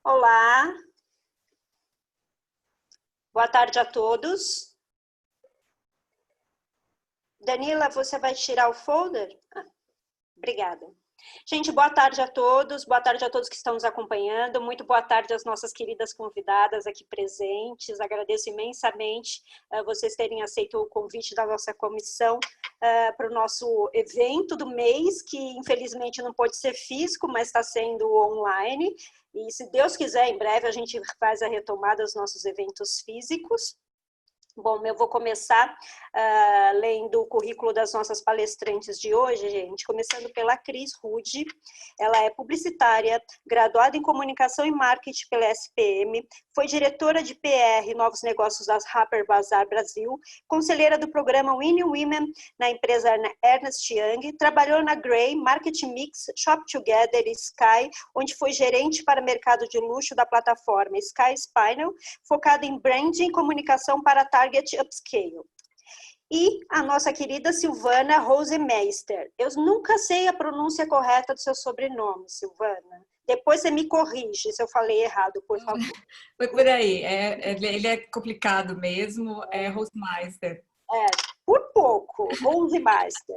Olá, boa tarde a todos. Danila, você vai tirar o folder? Obrigada. Gente, boa tarde a todos que estão nos acompanhando, muito boa tarde às nossas queridas convidadas aqui presentes, agradeço imensamente vocês terem aceito o convite da nossa comissão para o nosso evento do mês, que infelizmente não pode ser físico, mas está sendo online, e se Deus quiser, em breve a gente faz a retomada dos nossos eventos físicos. Bom, eu vou começar lendo o currículo das nossas palestrantes de hoje, gente, começando pela Cris Rude. Ela é publicitária, graduada em Comunicação e Marketing pela SPM, foi diretora de PR Novos Negócios das Harper Bazaar Brasil, conselheira do programa Winning Women na empresa Ernst Young, trabalhou na Grey, Marketing Mix, Shop Together e Sky, onde foi gerente para mercado de luxo da plataforma Sky Spinal, focada em branding e comunicação para Target Upscale. E a nossa querida Silvana Rosemeister. Eu nunca sei a pronúncia correta do seu sobrenome, Silvana. Depois você me corrige se eu falei errado, por favor. Foi por aí. Ele é complicado mesmo, é Rosmeister. Por pouco, Rosemeister.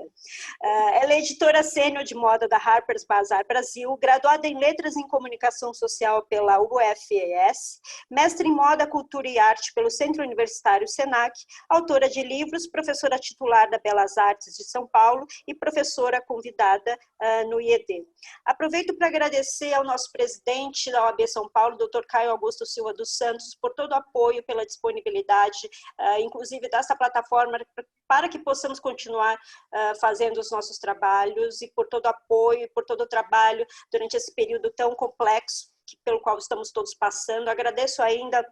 Ela é editora sênior de moda da Harper's Bazaar Brasil, graduada em Letras em Comunicação Social pela UFES, mestre em Moda, Cultura e Arte pelo Centro Universitário Senac, autora de livros, professora titular da Belas Artes de São Paulo e professora convidada no IED. Aproveito para agradecer ao nosso presidente da OAB São Paulo, Dr. Caio Augusto Silva dos Santos, por todo o apoio, pela disponibilidade, inclusive dessa plataforma, para que possamos continuar fazendo os nossos trabalhos, e por todo o apoio, e por todo o trabalho durante esse período tão complexo pelo qual estamos todos passando. Agradeço ainda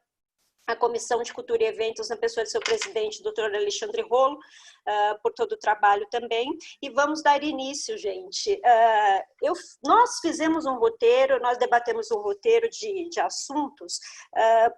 a Comissão de Cultura e Eventos, na pessoa de seu presidente, Dr. Alexandre Rolo, por todo o trabalho também. E vamos dar início, gente. Nós fizemos um roteiro, nós debatemos um roteiro de assuntos,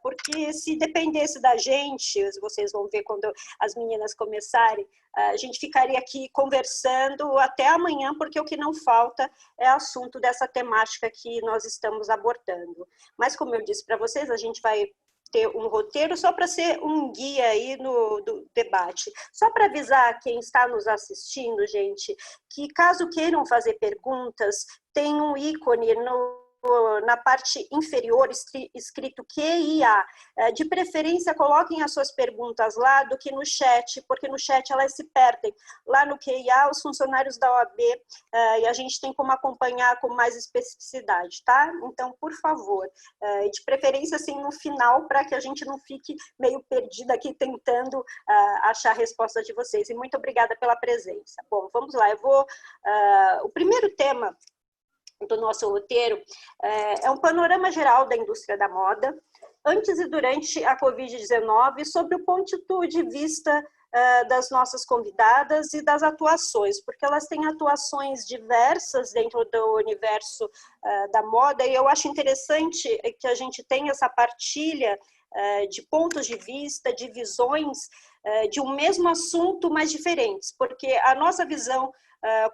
porque se dependesse da gente, vocês vão ver quando as meninas começarem, a gente ficaria aqui conversando até amanhã, porque o que não falta é assunto dessa temática que nós estamos abordando. Mas, como eu disse para vocês, a gente vai ter um roteiro só para ser um guia aí do debate. Só para avisar quem está nos assistindo, gente, que caso queiram fazer perguntas, tem um ícone na parte inferior escrito QIA. De preferência, coloquem as suas perguntas lá do que no chat, porque no chat elas se perdem. Lá no QIA, os funcionários da OAB, e a gente tem como acompanhar com mais especificidade, tá? Então, por favor, de preferência assim no final, para que a gente não fique meio perdida aqui tentando achar a resposta de vocês. E muito obrigada pela presença. Bom, vamos lá, o primeiro tema do nosso roteiro é um panorama geral da indústria da moda, antes e durante a Covid-19, sobre o ponto de vista das nossas convidadas e das atuações, porque elas têm atuações diversas dentro do universo da moda, e eu acho interessante que a gente tenha essa partilha de pontos de vista, de visões de um mesmo assunto, mas diferentes, porque a nossa visão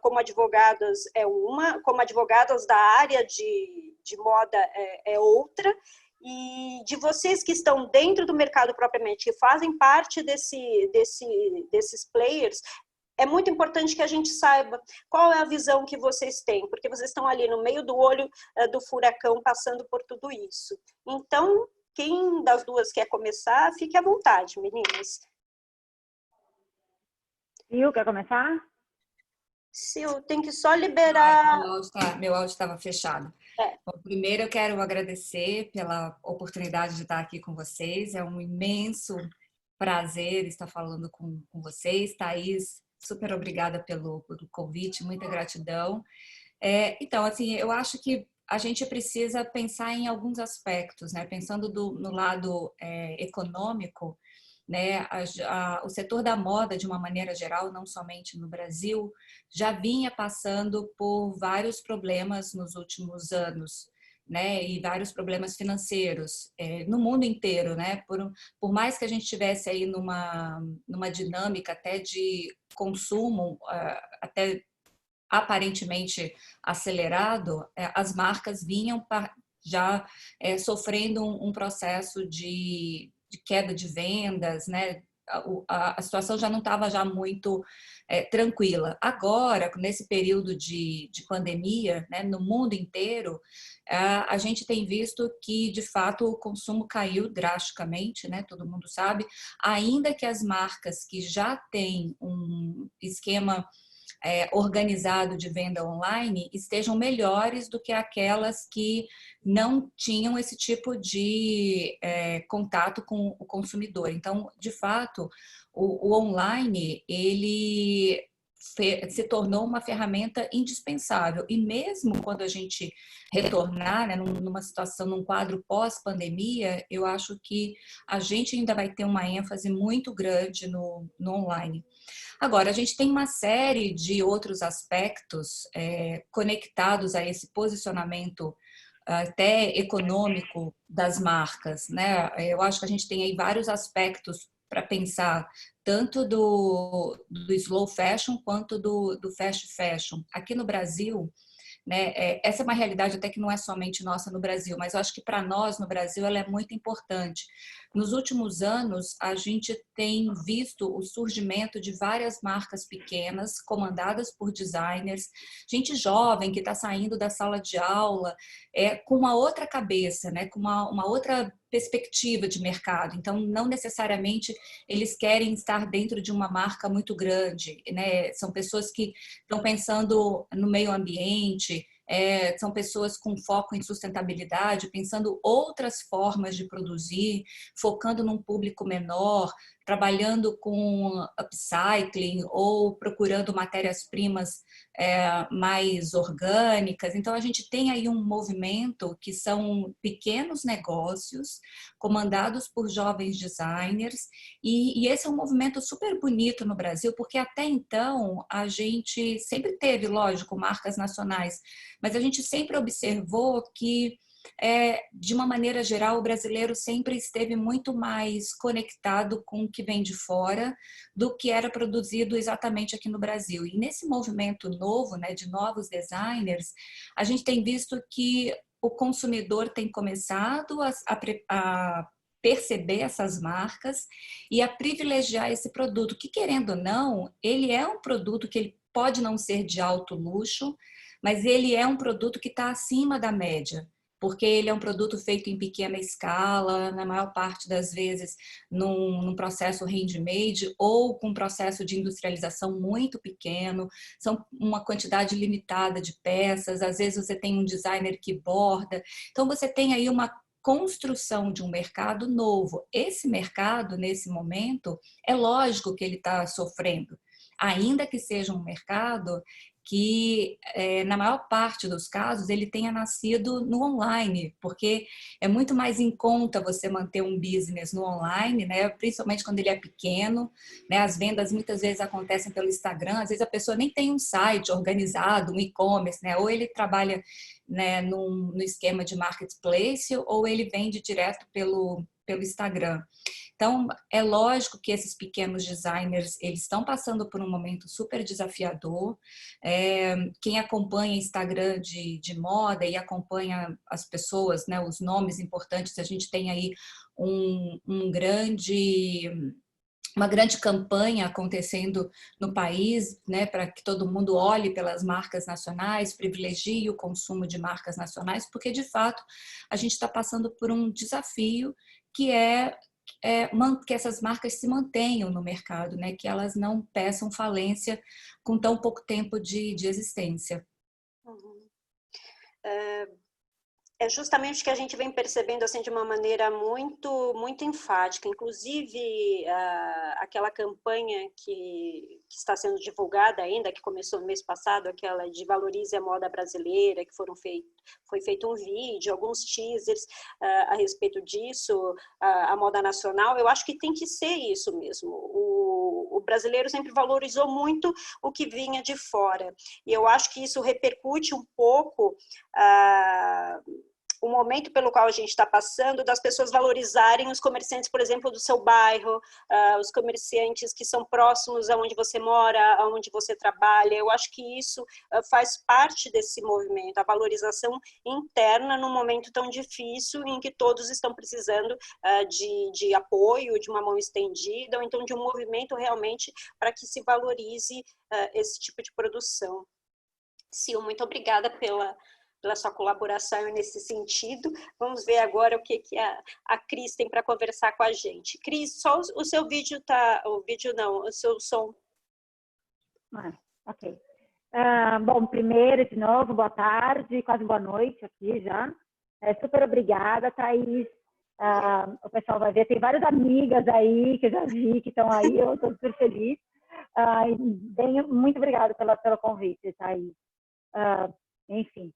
como advogadas é uma, como advogadas da área de moda é outra, e de vocês que estão dentro do mercado propriamente, que fazem parte desses players, é muito importante que a gente saiba qual é a visão que vocês têm, porque vocês estão ali no meio do olho do furacão, passando por tudo isso. Então, quem das duas quer começar, fique à vontade, meninas. Sil, quer começar? Sil, tem que só liberar... Meu áudio estava fechado. Bom, primeiro eu quero agradecer pela oportunidade de estar aqui com vocês. É um imenso prazer estar falando com vocês. Thaís, super obrigada pelo convite, muita gratidão. Então, assim, eu acho que a gente precisa pensar em alguns aspectos, né? Pensando no lado econômico, né? O setor da moda, de uma maneira geral, não somente no Brasil, já vinha passando por vários problemas nos últimos anos, né? E vários problemas financeiros no mundo inteiro, né? Por mais que a gente estivesse aí numa dinâmica até de consumo, até aparentemente acelerado, as marcas vinham já sofrendo um processo de queda de vendas, né? A situação já não estava já muito tranquila. Agora, nesse período de pandemia, né, no mundo inteiro, a gente tem visto que, de fato, o consumo caiu drasticamente, né? Todo mundo sabe, ainda que as marcas que já têm um esquema organizado de venda online estejam melhores do que aquelas que não tinham esse tipo de contato com o consumidor. Então, de fato, o online, ele se tornou uma ferramenta indispensável. E mesmo quando a gente retornar, né, numa situação, num quadro pós-pandemia, eu acho que a gente ainda vai ter uma ênfase muito grande no online. Agora, a gente tem uma série de outros aspectos conectados a esse posicionamento até econômico das marcas, né? Eu acho que a gente tem aí vários aspectos para pensar, tanto do slow fashion quanto do fast fashion. Aqui no Brasil, né? Essa é uma realidade até que não é somente nossa no Brasil, mas eu acho que para nós no Brasil ela é muito importante. Nos últimos anos, a gente tem visto o surgimento de várias marcas pequenas, comandadas por designers, gente jovem que está saindo da sala de aula com uma outra cabeça, né? Com uma outra perspectiva de mercado. Então, não necessariamente eles querem estar dentro de uma marca muito grande, né? São pessoas que estão pensando no meio ambiente, são pessoas com foco em sustentabilidade, pensando outras formas de produzir, focando num público menor, trabalhando com upcycling ou procurando matérias-primas mais orgânicas. Então, a gente tem aí um movimento que são pequenos negócios comandados por jovens designers e esse é um movimento super bonito no Brasil, porque até então a gente sempre teve, lógico, marcas nacionais, mas a gente sempre observou que de uma maneira geral, o brasileiro sempre esteve muito mais conectado com o que vem de fora do que era produzido exatamente aqui no Brasil. E nesse movimento novo, né, de novos designers, a gente tem visto que o consumidor tem começado a perceber essas marcas e a privilegiar esse produto, que querendo ou não, ele é um produto que ele pode não ser de alto luxo, mas ele é um produto que está acima da média, porque ele é um produto feito em pequena escala, na maior parte das vezes num processo handmade ou com um processo de industrialização muito pequeno, são uma quantidade limitada de peças, às vezes você tem um designer que borda, então você tem aí uma construção de um mercado novo. Esse mercado, nesse momento, é lógico que ele está sofrendo, ainda que seja um mercado que, na maior parte dos casos, ele tenha nascido no online, porque é muito mais em conta você manter um business no online, né? Principalmente quando ele é pequeno, né? As vendas muitas vezes acontecem pelo Instagram, às vezes a pessoa nem tem um site organizado, um e-commerce, né? Ou ele trabalha, né, no esquema de marketplace, ou ele vende direto pelo Instagram. Então, é lógico que esses pequenos designers, eles estão passando por um momento super desafiador. Quem acompanha Instagram de moda e acompanha as pessoas, né, os nomes importantes, a gente tem aí uma grande campanha acontecendo no país, né, para que todo mundo olhe pelas marcas nacionais, privilegie o consumo de marcas nacionais, porque, de fato, a gente está passando por um desafio que que essas marcas se mantenham no mercado, né, que elas não peçam falência com tão pouco tempo de existência. Uhum. É justamente o que a gente vem percebendo assim de uma maneira muito enfática. Inclusive, aquela campanha que está sendo divulgada ainda, que começou no mês passado, aquela de Valorize a Moda Brasileira, que foi feito um vídeo, alguns teasers a respeito disso, a moda nacional. Eu acho que tem que ser isso mesmo. O brasileiro sempre valorizou muito o que vinha de fora. E eu acho que isso repercute um pouco momento pelo qual a gente está passando, das pessoas valorizarem os comerciantes, por exemplo, do seu bairro, os comerciantes que são próximos aonde você mora, aonde você trabalha. Eu acho que isso faz parte desse movimento, a valorização interna num momento tão difícil em que todos estão precisando de apoio, de uma mão estendida, ou então de um movimento realmente para que se valorize esse tipo de produção. Sil, muito obrigada pela sua colaboração nesse sentido. Vamos ver agora o que a Cris tem para conversar com a gente. Cris, só o seu vídeo tá... O vídeo não, o seu som. Ok. Bom, primeiro, de novo, boa tarde, quase boa noite aqui já. Super obrigada, Thaís. O pessoal vai ver, tem várias amigas aí que eu já vi que estão aí, eu estou super feliz. Muito obrigada pelo convite, Thaís. Enfim,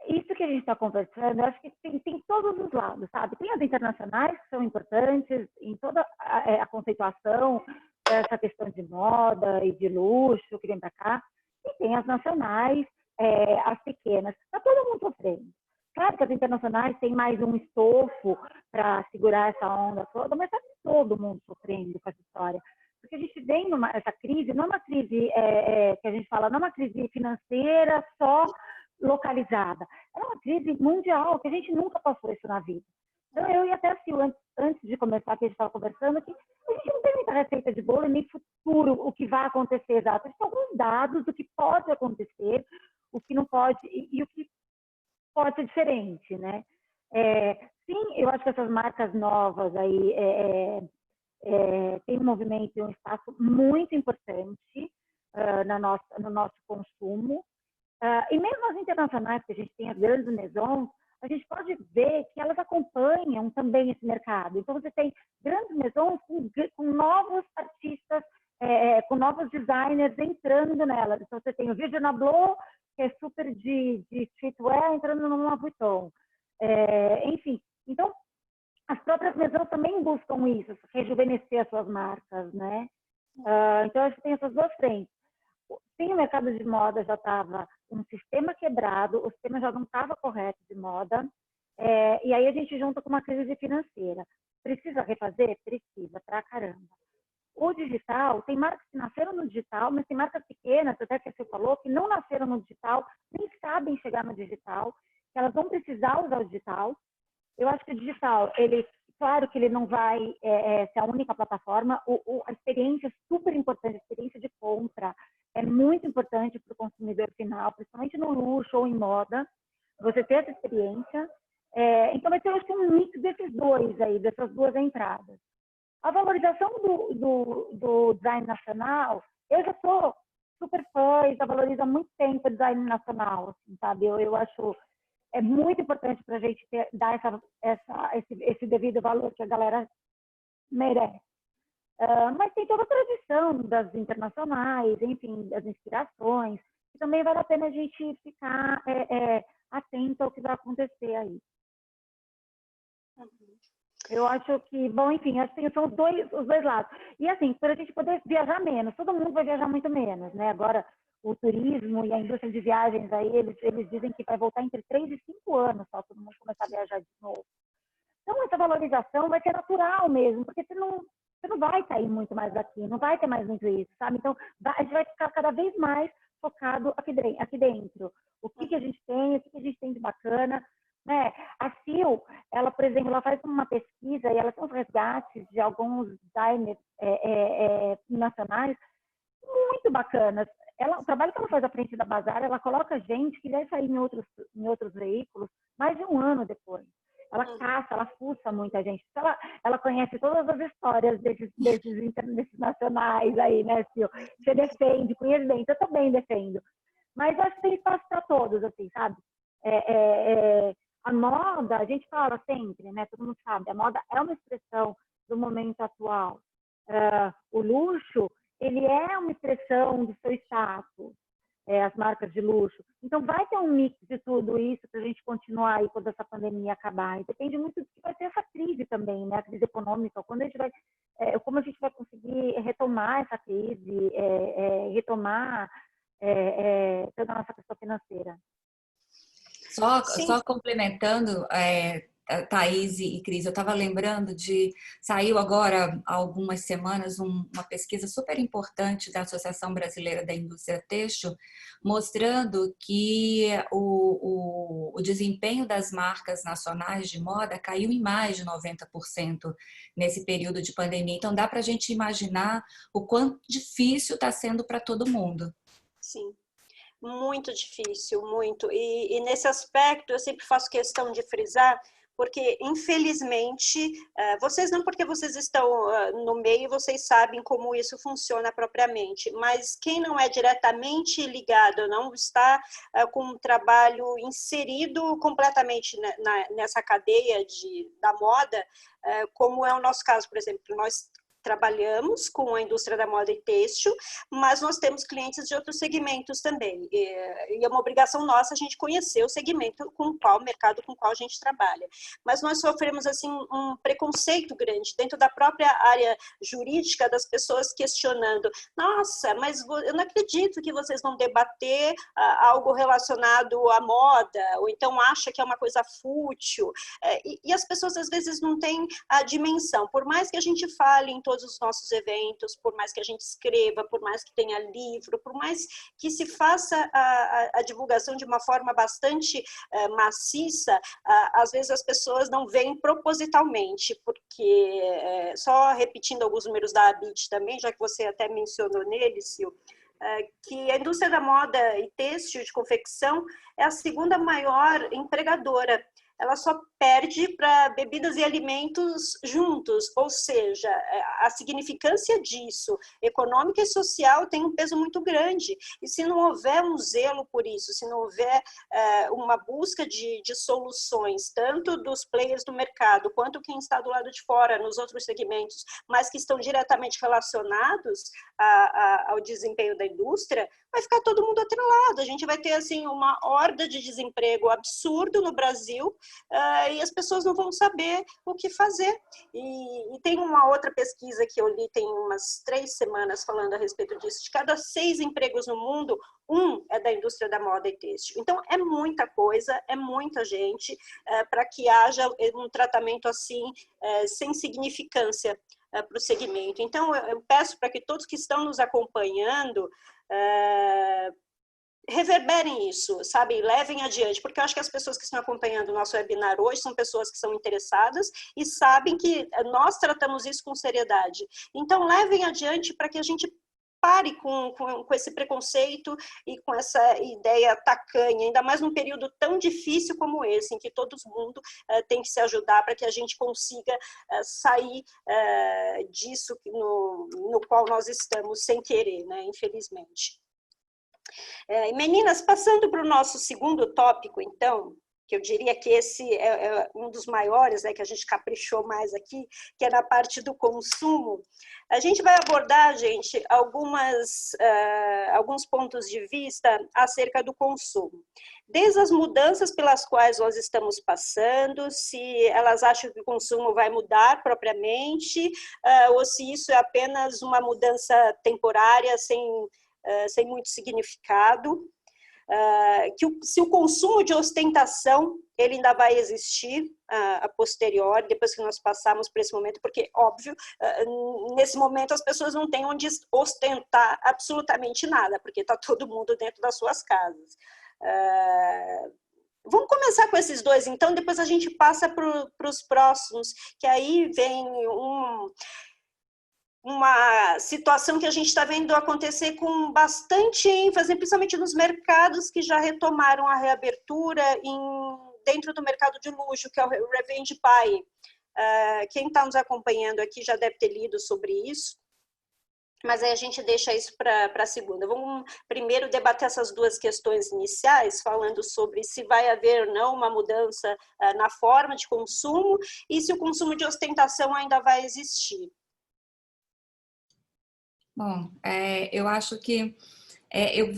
isso que a gente está conversando, eu acho que tem todos os lados, sabe? Tem as internacionais que são importantes em toda a conceituação dessa questão de moda e de luxo que vem para cá, e tem as nacionais, as pequenas. Está todo mundo sofrendo. Claro que as internacionais têm mais um estofo para segurar essa onda toda, mas está todo mundo sofrendo com essa história. Porque a gente vem essa crise, não é uma crise que a gente fala, não é uma crise financeira só localizada. É uma crise mundial, que a gente nunca passou isso na vida. Então, eu e até a Sil, antes de começar, que a gente estava conversando aqui, a gente não tem muita receita de bolo, nem futuro, o que vai acontecer exato. A gente tem alguns dados do que pode acontecer, o que não pode e o que pode ser diferente, né? Sim, eu acho que essas marcas novas aí tem um movimento e um espaço muito importante no nosso consumo. E mesmo as internacionais, que a gente tem as grandes maisons, a gente pode ver que elas acompanham também esse mercado. Então, você tem grandes maisons com novos artistas, com novos designers entrando nelas. Então, você tem o Virgil Abloh, que é super de streetwear, entrando no Louis Vuitton. Enfim, então, as próprias maisons também buscam isso, rejuvenescer as suas marcas, né? Então, acho que tem essas duas frentes. Sim, o mercado de moda já estava um sistema quebrado, o sistema já não estava correto de moda, e aí a gente junta com uma crise financeira. Precisa refazer? Precisa, pra caramba. O digital, tem marcas que nasceram no digital, mas tem marcas pequenas, até que você falou, que não nasceram no digital, nem sabem chegar no digital, que elas vão precisar usar o digital. Eu acho que o digital, claro que ele não vai ser a única plataforma, a experiência é super importante, a experiência de compra é muito importante para o consumidor final, principalmente no luxo ou em moda, você ter essa experiência. Então vai ter, acho que, um mix desses dois aí, dessas duas entradas. A valorização do design nacional, eu já sou super fã e já valorizo há muito tempo o design nacional, assim, sabe? Eu acho muito importante para a gente dar esse devido valor que a galera merece. Mas tem toda a tradição das internacionais, enfim, das inspirações, que também vale a pena a gente ficar atento ao que vai acontecer aí. Eu acho que, bom, enfim, acho que são os dois lados. E assim, para a gente poder viajar menos, todo mundo vai viajar muito menos, né? Agora, o turismo e a indústria de viagens aí, eles dizem que vai voltar entre 3 e 5 anos só, todo mundo começar a viajar de novo. Então, essa valorização vai ser natural mesmo, porque você não vai sair muito mais daqui, não vai ter mais muito isso, sabe? Então, a gente vai ficar cada vez mais focado aqui dentro. O que a gente tem, o que a gente tem de bacana, né? A Sil, ela, por exemplo, ela faz uma pesquisa e ela tem uns resgates de alguns designers nacionais muito bacanas. O trabalho que ela faz à frente da Bazar, ela coloca gente que vai sair em outros veículos mais de um ano depois. Ela caça, ela fuça muita gente. Ela conhece todas as histórias desses nacionais aí, né, Sil? Você defende, conhece bem, eu também defendo. Mas acho que tem espaço para todos, assim, sabe? A moda, a gente fala sempre, né? Todo mundo sabe, a moda é uma expressão do momento atual. O luxo, ele é uma expressão do seu status, as marcas de luxo. Então, vai ter um mix de tudo isso para a gente continuar aí quando essa pandemia acabar. E depende muito do que vai ter essa crise também, né? A crise econômica. Como a gente vai conseguir retomar essa crise, retomar toda a nossa questão financeira. Só complementando, Thaís e Cris, eu estava lembrando saiu agora há algumas semanas uma pesquisa super importante da Associação Brasileira da Indústria Têxtil, mostrando que o desempenho das marcas nacionais de moda caiu em mais de 90% nesse período de pandemia. Então dá para a gente imaginar o quanto difícil está sendo para todo mundo. Sim. Muito difícil, muito. E nesse aspecto eu sempre faço questão de frisar, porque infelizmente, vocês não porque vocês estão no meio, vocês sabem como isso funciona propriamente, mas quem não é diretamente ligado, não está com um trabalho inserido completamente nessa cadeia da moda, como é o nosso caso, por exemplo, nós trabalhamos com a indústria da moda e têxtil, mas nós temos clientes de outros segmentos também. E é uma obrigação nossa a gente conhecer o segmento o mercado com o qual a gente trabalha. Mas nós sofremos assim um preconceito grande dentro da própria área jurídica, das pessoas questionando: nossa, mas eu não acredito que vocês vão debater algo relacionado à moda, ou então acha que é uma coisa fútil. E as pessoas às vezes não têm a dimensão, por mais que a gente fale em todos os nossos eventos, por mais que a gente escreva, por mais que tenha livro, por mais que se faça a divulgação de uma forma bastante maciça, às vezes as pessoas não veem propositalmente, porque, só repetindo alguns números da ABIT também, já que você até mencionou nele, Sil, que a indústria da moda e têxtil de confecção é a segunda maior empregadora. Ela só perde para bebidas e alimentos juntos, ou seja, a significância disso, econômica e social, tem um peso muito grande. E se não houver um zelo por isso, se não houver uma busca de soluções, tanto dos players do mercado, quanto quem está do lado de fora, nos outros segmentos, mas que estão diretamente relacionados ao desempenho da indústria, vai ficar todo mundo atrelado. A gente vai ter assim uma horda de desemprego absurdo no Brasil, e as pessoas não vão saber o que fazer. E tem uma outra pesquisa que eu li tem umas 3 semanas falando a respeito disso: de cada 6 empregos no mundo, 1 é da indústria da moda e têxtil. Então é muita coisa, é muita gente para que haja um tratamento assim sem significância para o segmento. Então eu peço para que todos que estão nos acompanhando reverberem isso, sabe? Levem adiante, porque eu acho que as pessoas que estão acompanhando o nosso webinar hoje são pessoas que são interessadas e sabem que nós tratamos isso com seriedade. Então, levem adiante para que a gente pare com esse preconceito e com essa ideia tacanha, ainda mais num período tão difícil como esse, em que todo mundo tem que se ajudar para que a gente consiga sair disso no qual nós estamos sem querer, né? Infelizmente. Meninas, passando para o nosso segundo tópico, então, que eu diria que esse é um dos maiores, né, que a gente caprichou mais aqui, que é na parte do consumo. A gente vai abordar, gente, alguns pontos de vista acerca do consumo. Desde as mudanças pelas quais nós estamos passando, se elas acham que o consumo vai mudar propriamente, ou se isso é apenas uma mudança temporária, sem muito significado, se o consumo de ostentação ele ainda vai existir a posteriori, depois que nós passarmos por esse momento, porque, óbvio, nesse momento as pessoas não têm onde ostentar absolutamente nada, porque está todo mundo dentro das suas casas. Vamos começar com esses dois, então, depois a gente passa para os próximos, que aí vem uma situação que a gente está vendo acontecer com bastante ênfase, principalmente nos mercados que já retomaram a reabertura dentro do mercado de luxo, que é o Revenge Buy. Quem está nos acompanhando aqui já deve ter lido sobre isso, mas aí a gente deixa isso para a segunda. Vamos primeiro debater essas duas questões iniciais, falando sobre se vai haver ou não uma mudança na forma de consumo e se o consumo de ostentação ainda vai existir. Bom, eu acho que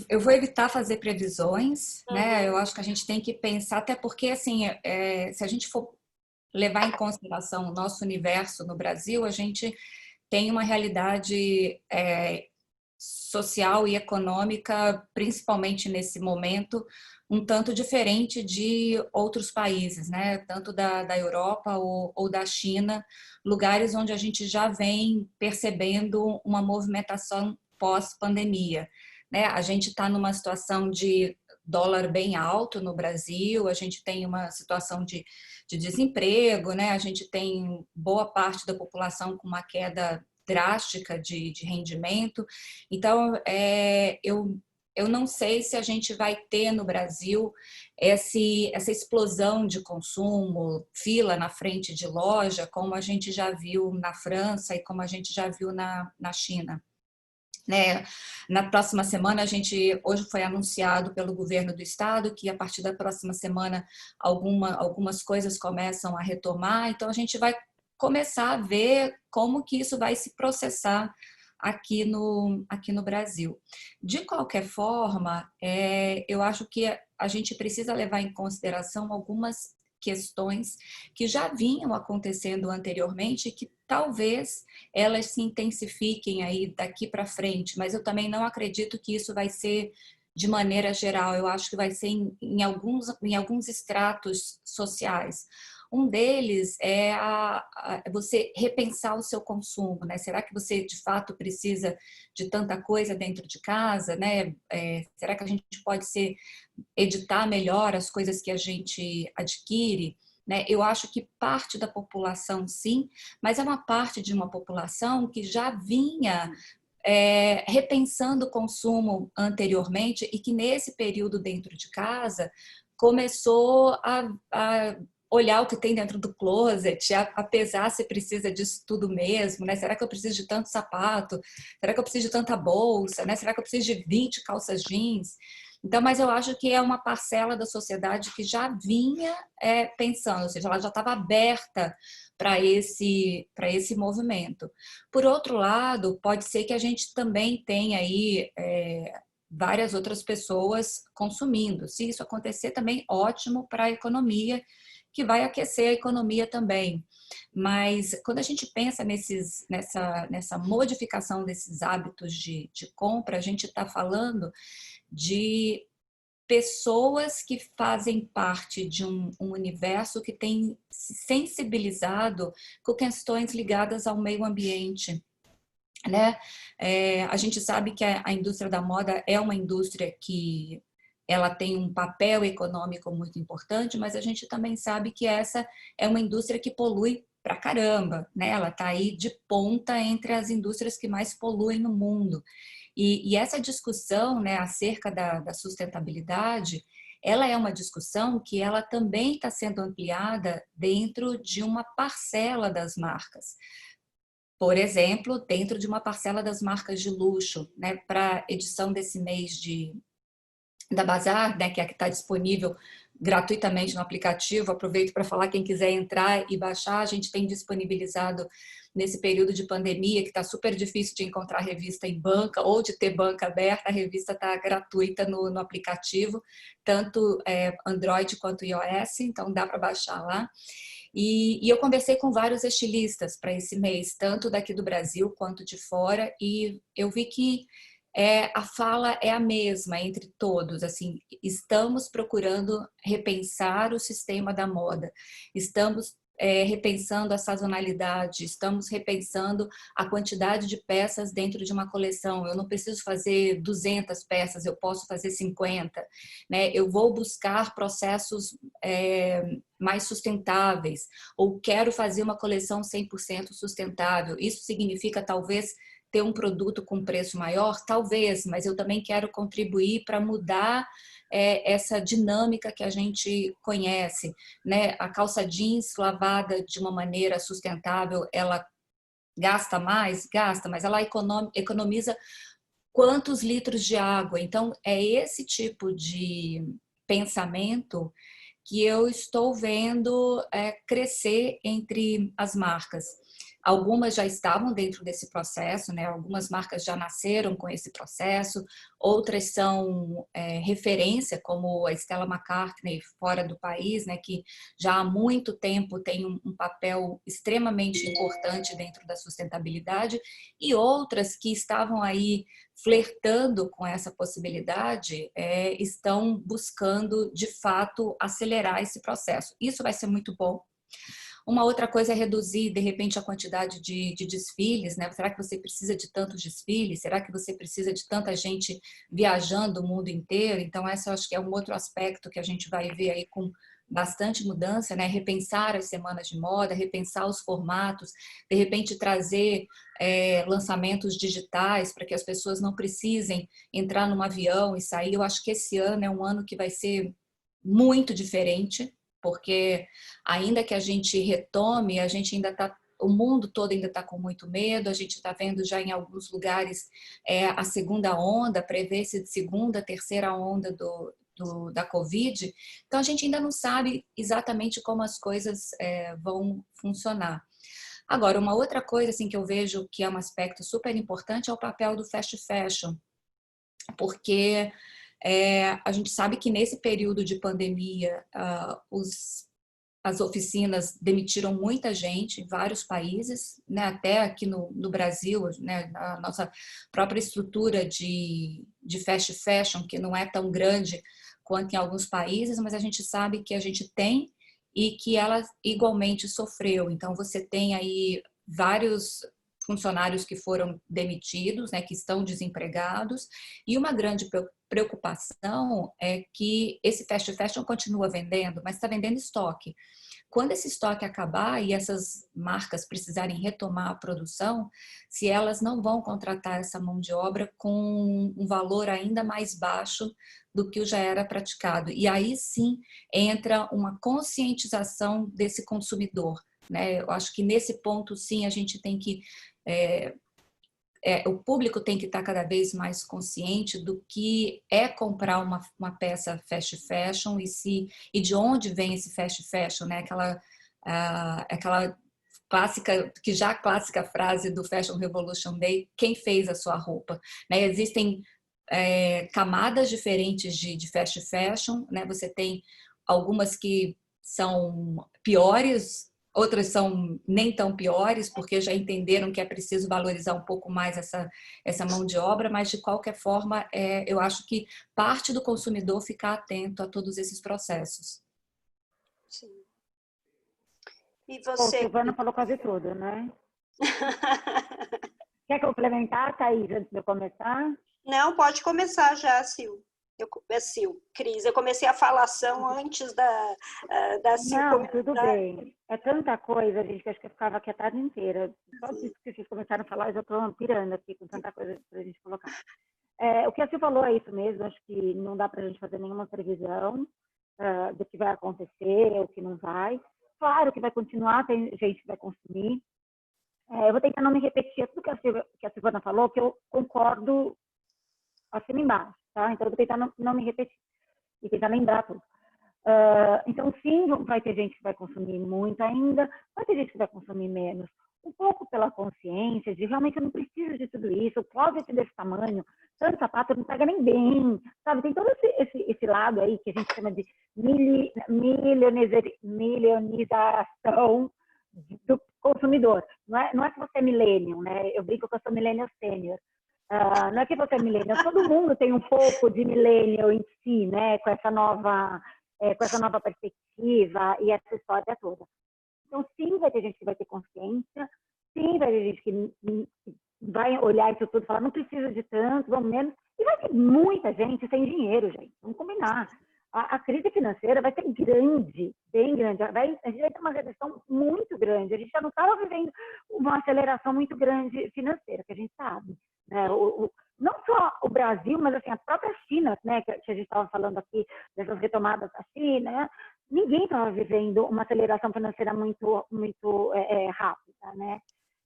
eu vou evitar fazer previsões, né? Eu acho que a gente tem que pensar, até porque, assim, se a gente for levar em consideração o nosso universo no Brasil, a gente tem uma realidade social e econômica, principalmente nesse momento, um tanto diferente de outros países, né? Tanto da Europa ou da China, lugares onde a gente já vem percebendo uma movimentação pós-pandemia, né? A gente está numa situação de dólar bem alto no Brasil, a gente tem uma situação de desemprego, né? A gente tem boa parte da população com uma queda drástica de rendimento. Então, eu não sei se a gente vai ter no Brasil essa explosão de consumo, fila na frente de loja, como a gente já viu na França e como a gente já viu na China. Né? Na próxima semana, hoje foi anunciado pelo governo do estado que a partir da próxima semana algumas coisas começam a retomar, então a gente vai começar a ver como que isso vai se processar aqui no Brasil. De qualquer forma, eu acho que a gente precisa levar em consideração algumas questões que já vinham acontecendo anteriormente e que talvez elas se intensifiquem aí daqui para frente, mas eu também não acredito que isso vai ser de maneira geral, eu acho que vai ser em alguns estratos sociais. Um deles é você repensar o seu consumo, né? Será que você de fato precisa de tanta coisa dentro de casa, né? Será que a gente pode editar melhor as coisas que a gente adquire? Né? Eu acho que parte da população sim, mas é uma parte de uma população que já vinha repensando o consumo anteriormente e que nesse período dentro de casa começou a olhar o que tem dentro do closet, a pesar se precisa disso tudo mesmo, né? Será que eu preciso de tanto sapato? Será que eu preciso de tanta bolsa? Né? Será que eu preciso de 20 calças jeans? Então, mas eu acho que é uma parcela da sociedade que já vinha pensando, ou seja, ela já estava aberta para esse movimento. Por outro lado, pode ser que a gente também tenha aí várias outras pessoas consumindo. Se isso acontecer, também ótimo para a economia, que vai aquecer a economia também. Mas quando a gente pensa nessa modificação desses hábitos de compra, a gente está falando de pessoas que fazem parte de um universo que tem se sensibilizado com questões ligadas ao meio ambiente. Né? A gente sabe que a indústria da moda é uma indústria que ela tem um papel econômico muito importante, mas a gente também sabe que essa é uma indústria que polui pra caramba, né? Ela está aí de ponta entre as indústrias que mais poluem no mundo. E essa discussão, né, acerca da sustentabilidade, ela é uma discussão que ela também está sendo ampliada dentro de uma parcela das marcas. Por exemplo, dentro de uma parcela das marcas de luxo, né, para edição desse mês da Bazar, né, que é a que está disponível gratuitamente no aplicativo. Aproveito para falar, quem quiser entrar e baixar, a gente tem disponibilizado nesse período de pandemia, que está super difícil de encontrar revista em banca ou de ter banca aberta, a revista está gratuita no aplicativo, tanto Android quanto iOS, então dá para baixar lá. E eu conversei com vários estilistas para esse mês, tanto daqui do Brasil quanto de fora, e eu vi que a fala é a mesma entre todos, assim, estamos procurando repensar o sistema da moda, estamos repensando a sazonalidade, estamos repensando a quantidade de peças dentro de uma coleção. Eu não preciso fazer 200 peças, eu posso fazer 50, né? Eu vou buscar processos mais sustentáveis, ou quero fazer uma coleção 100% sustentável. Isso significa talvez ter um produto com preço maior? Talvez, mas eu também quero contribuir para mudar essa dinâmica que a gente conhece, né? A calça jeans lavada de uma maneira sustentável, ela gasta mais? Gasta, mas ela economiza quantos litros de água? Então, é esse tipo de pensamento que eu estou vendo crescer entre as marcas. Algumas já estavam dentro desse processo, né? Algumas marcas já nasceram com esse processo, outras são referência, como a Stella McCartney fora do país, né? Que já há muito tempo tem um papel extremamente importante dentro da sustentabilidade, e outras que estavam aí flertando com essa possibilidade estão buscando, de fato, acelerar esse processo. Isso vai ser muito bom. Uma outra coisa é reduzir, de repente, a quantidade de desfiles, né? Será que você precisa de tantos desfiles? Será que você precisa de tanta gente viajando o mundo inteiro? Então, essa eu acho que é um outro aspecto que a gente vai ver aí com bastante mudança, né? Repensar as semanas de moda, repensar os formatos, de repente trazer lançamentos digitais para que as pessoas não precisem entrar num avião e sair. Eu acho que esse ano é um ano que vai ser muito diferente, porque ainda que a gente retome, a gente ainda está, o mundo todo ainda está com muito medo, a gente está vendo já em alguns lugares a segunda onda, prevê-se segunda, terceira onda da Covid, então a gente ainda não sabe exatamente como as coisas vão funcionar. Agora, uma outra coisa assim, que eu vejo que é um aspecto super importante é o papel do fast fashion, porque a gente sabe que nesse período de pandemia, as oficinas demitiram muita gente em vários países, né? Até aqui no Brasil, né? A nossa própria estrutura de fast fashion, que não é tão grande quanto em alguns países, mas a gente sabe que a gente tem e que ela igualmente sofreu. Então, você tem aí vários funcionários que foram demitidos, né, que estão desempregados, e uma grande preocupação é que esse fast fashion continua vendendo, mas está vendendo estoque. Quando esse estoque acabar e essas marcas precisarem retomar a produção, se elas não vão contratar essa mão de obra com um valor ainda mais baixo do que o já era praticado. E aí sim entra uma conscientização desse consumidor, né? Eu acho que nesse ponto sim a gente tem que o público tem que estar cada vez mais consciente do que é comprar uma peça fast fashion e de onde vem esse fast fashion, né? Aquela clássica, que já clássica frase do Fashion Revolution Day, quem fez a sua roupa, né? Existem camadas diferentes de fast fashion, né? Você tem algumas que são piores, outras são nem tão piores, porque já entenderam que é preciso valorizar um pouco mais essa mão de obra, mas de qualquer forma, eu acho que parte do consumidor ficar atento a todos esses processos. Sim. E você? A Silvana falou quase tudo, né? Quer complementar, Thaís, antes de eu começar? Não, pode começar já, Sil. Cris, eu comecei a falação antes da Sil. Não, tudo bem. É tanta coisa, gente, que acho que eu ficava aqui a tarde inteira. Só disso que vocês começaram a falar, eu já estou pirando aqui com tanta coisa para a gente colocar. O que a Sil falou é isso mesmo, acho que não dá para a gente fazer nenhuma previsão do que vai acontecer, o que não vai. Claro que vai continuar, tem gente que vai consumir. Eu vou tentar não me repetir tudo que a Silvana falou, que eu concordo acima e embaixo, tá? Então, eu vou tentar não me repetir e tentar lembrar tudo. Então, sim, vai ter gente que vai consumir muito ainda, vai ter gente que vai consumir menos. Um pouco pela consciência de realmente eu não preciso de tudo isso, o closet desse tamanho, tanto sapato não pega nem bem, sabe? Tem todo esse lado aí que a gente chama de milionização do consumidor. Não é que você é millennial, né? Eu brinco que eu sou millennial sênior. Não é que você é millennial, todo mundo tem um pouco de millennial em si, né? Com essa nova perspectiva e essa história toda. Então, sim, vai ter gente que vai ter consciência, sim, vai ter gente que vai olhar isso tudo e falar, não precisa de tanto, vamos menos. E vai ter muita gente sem dinheiro, gente. Vamos combinar. A crise financeira vai ser grande, bem grande. A gente vai ter uma recessão muito grande. A gente já não estava vivendo uma aceleração muito grande financeira, que a gente sabe. Né? Não só o Brasil, mas assim, a própria China, né, que a gente estava falando aqui, dessas retomadas da China, né? Ninguém estava vivendo uma aceleração financeira muito rápida, né?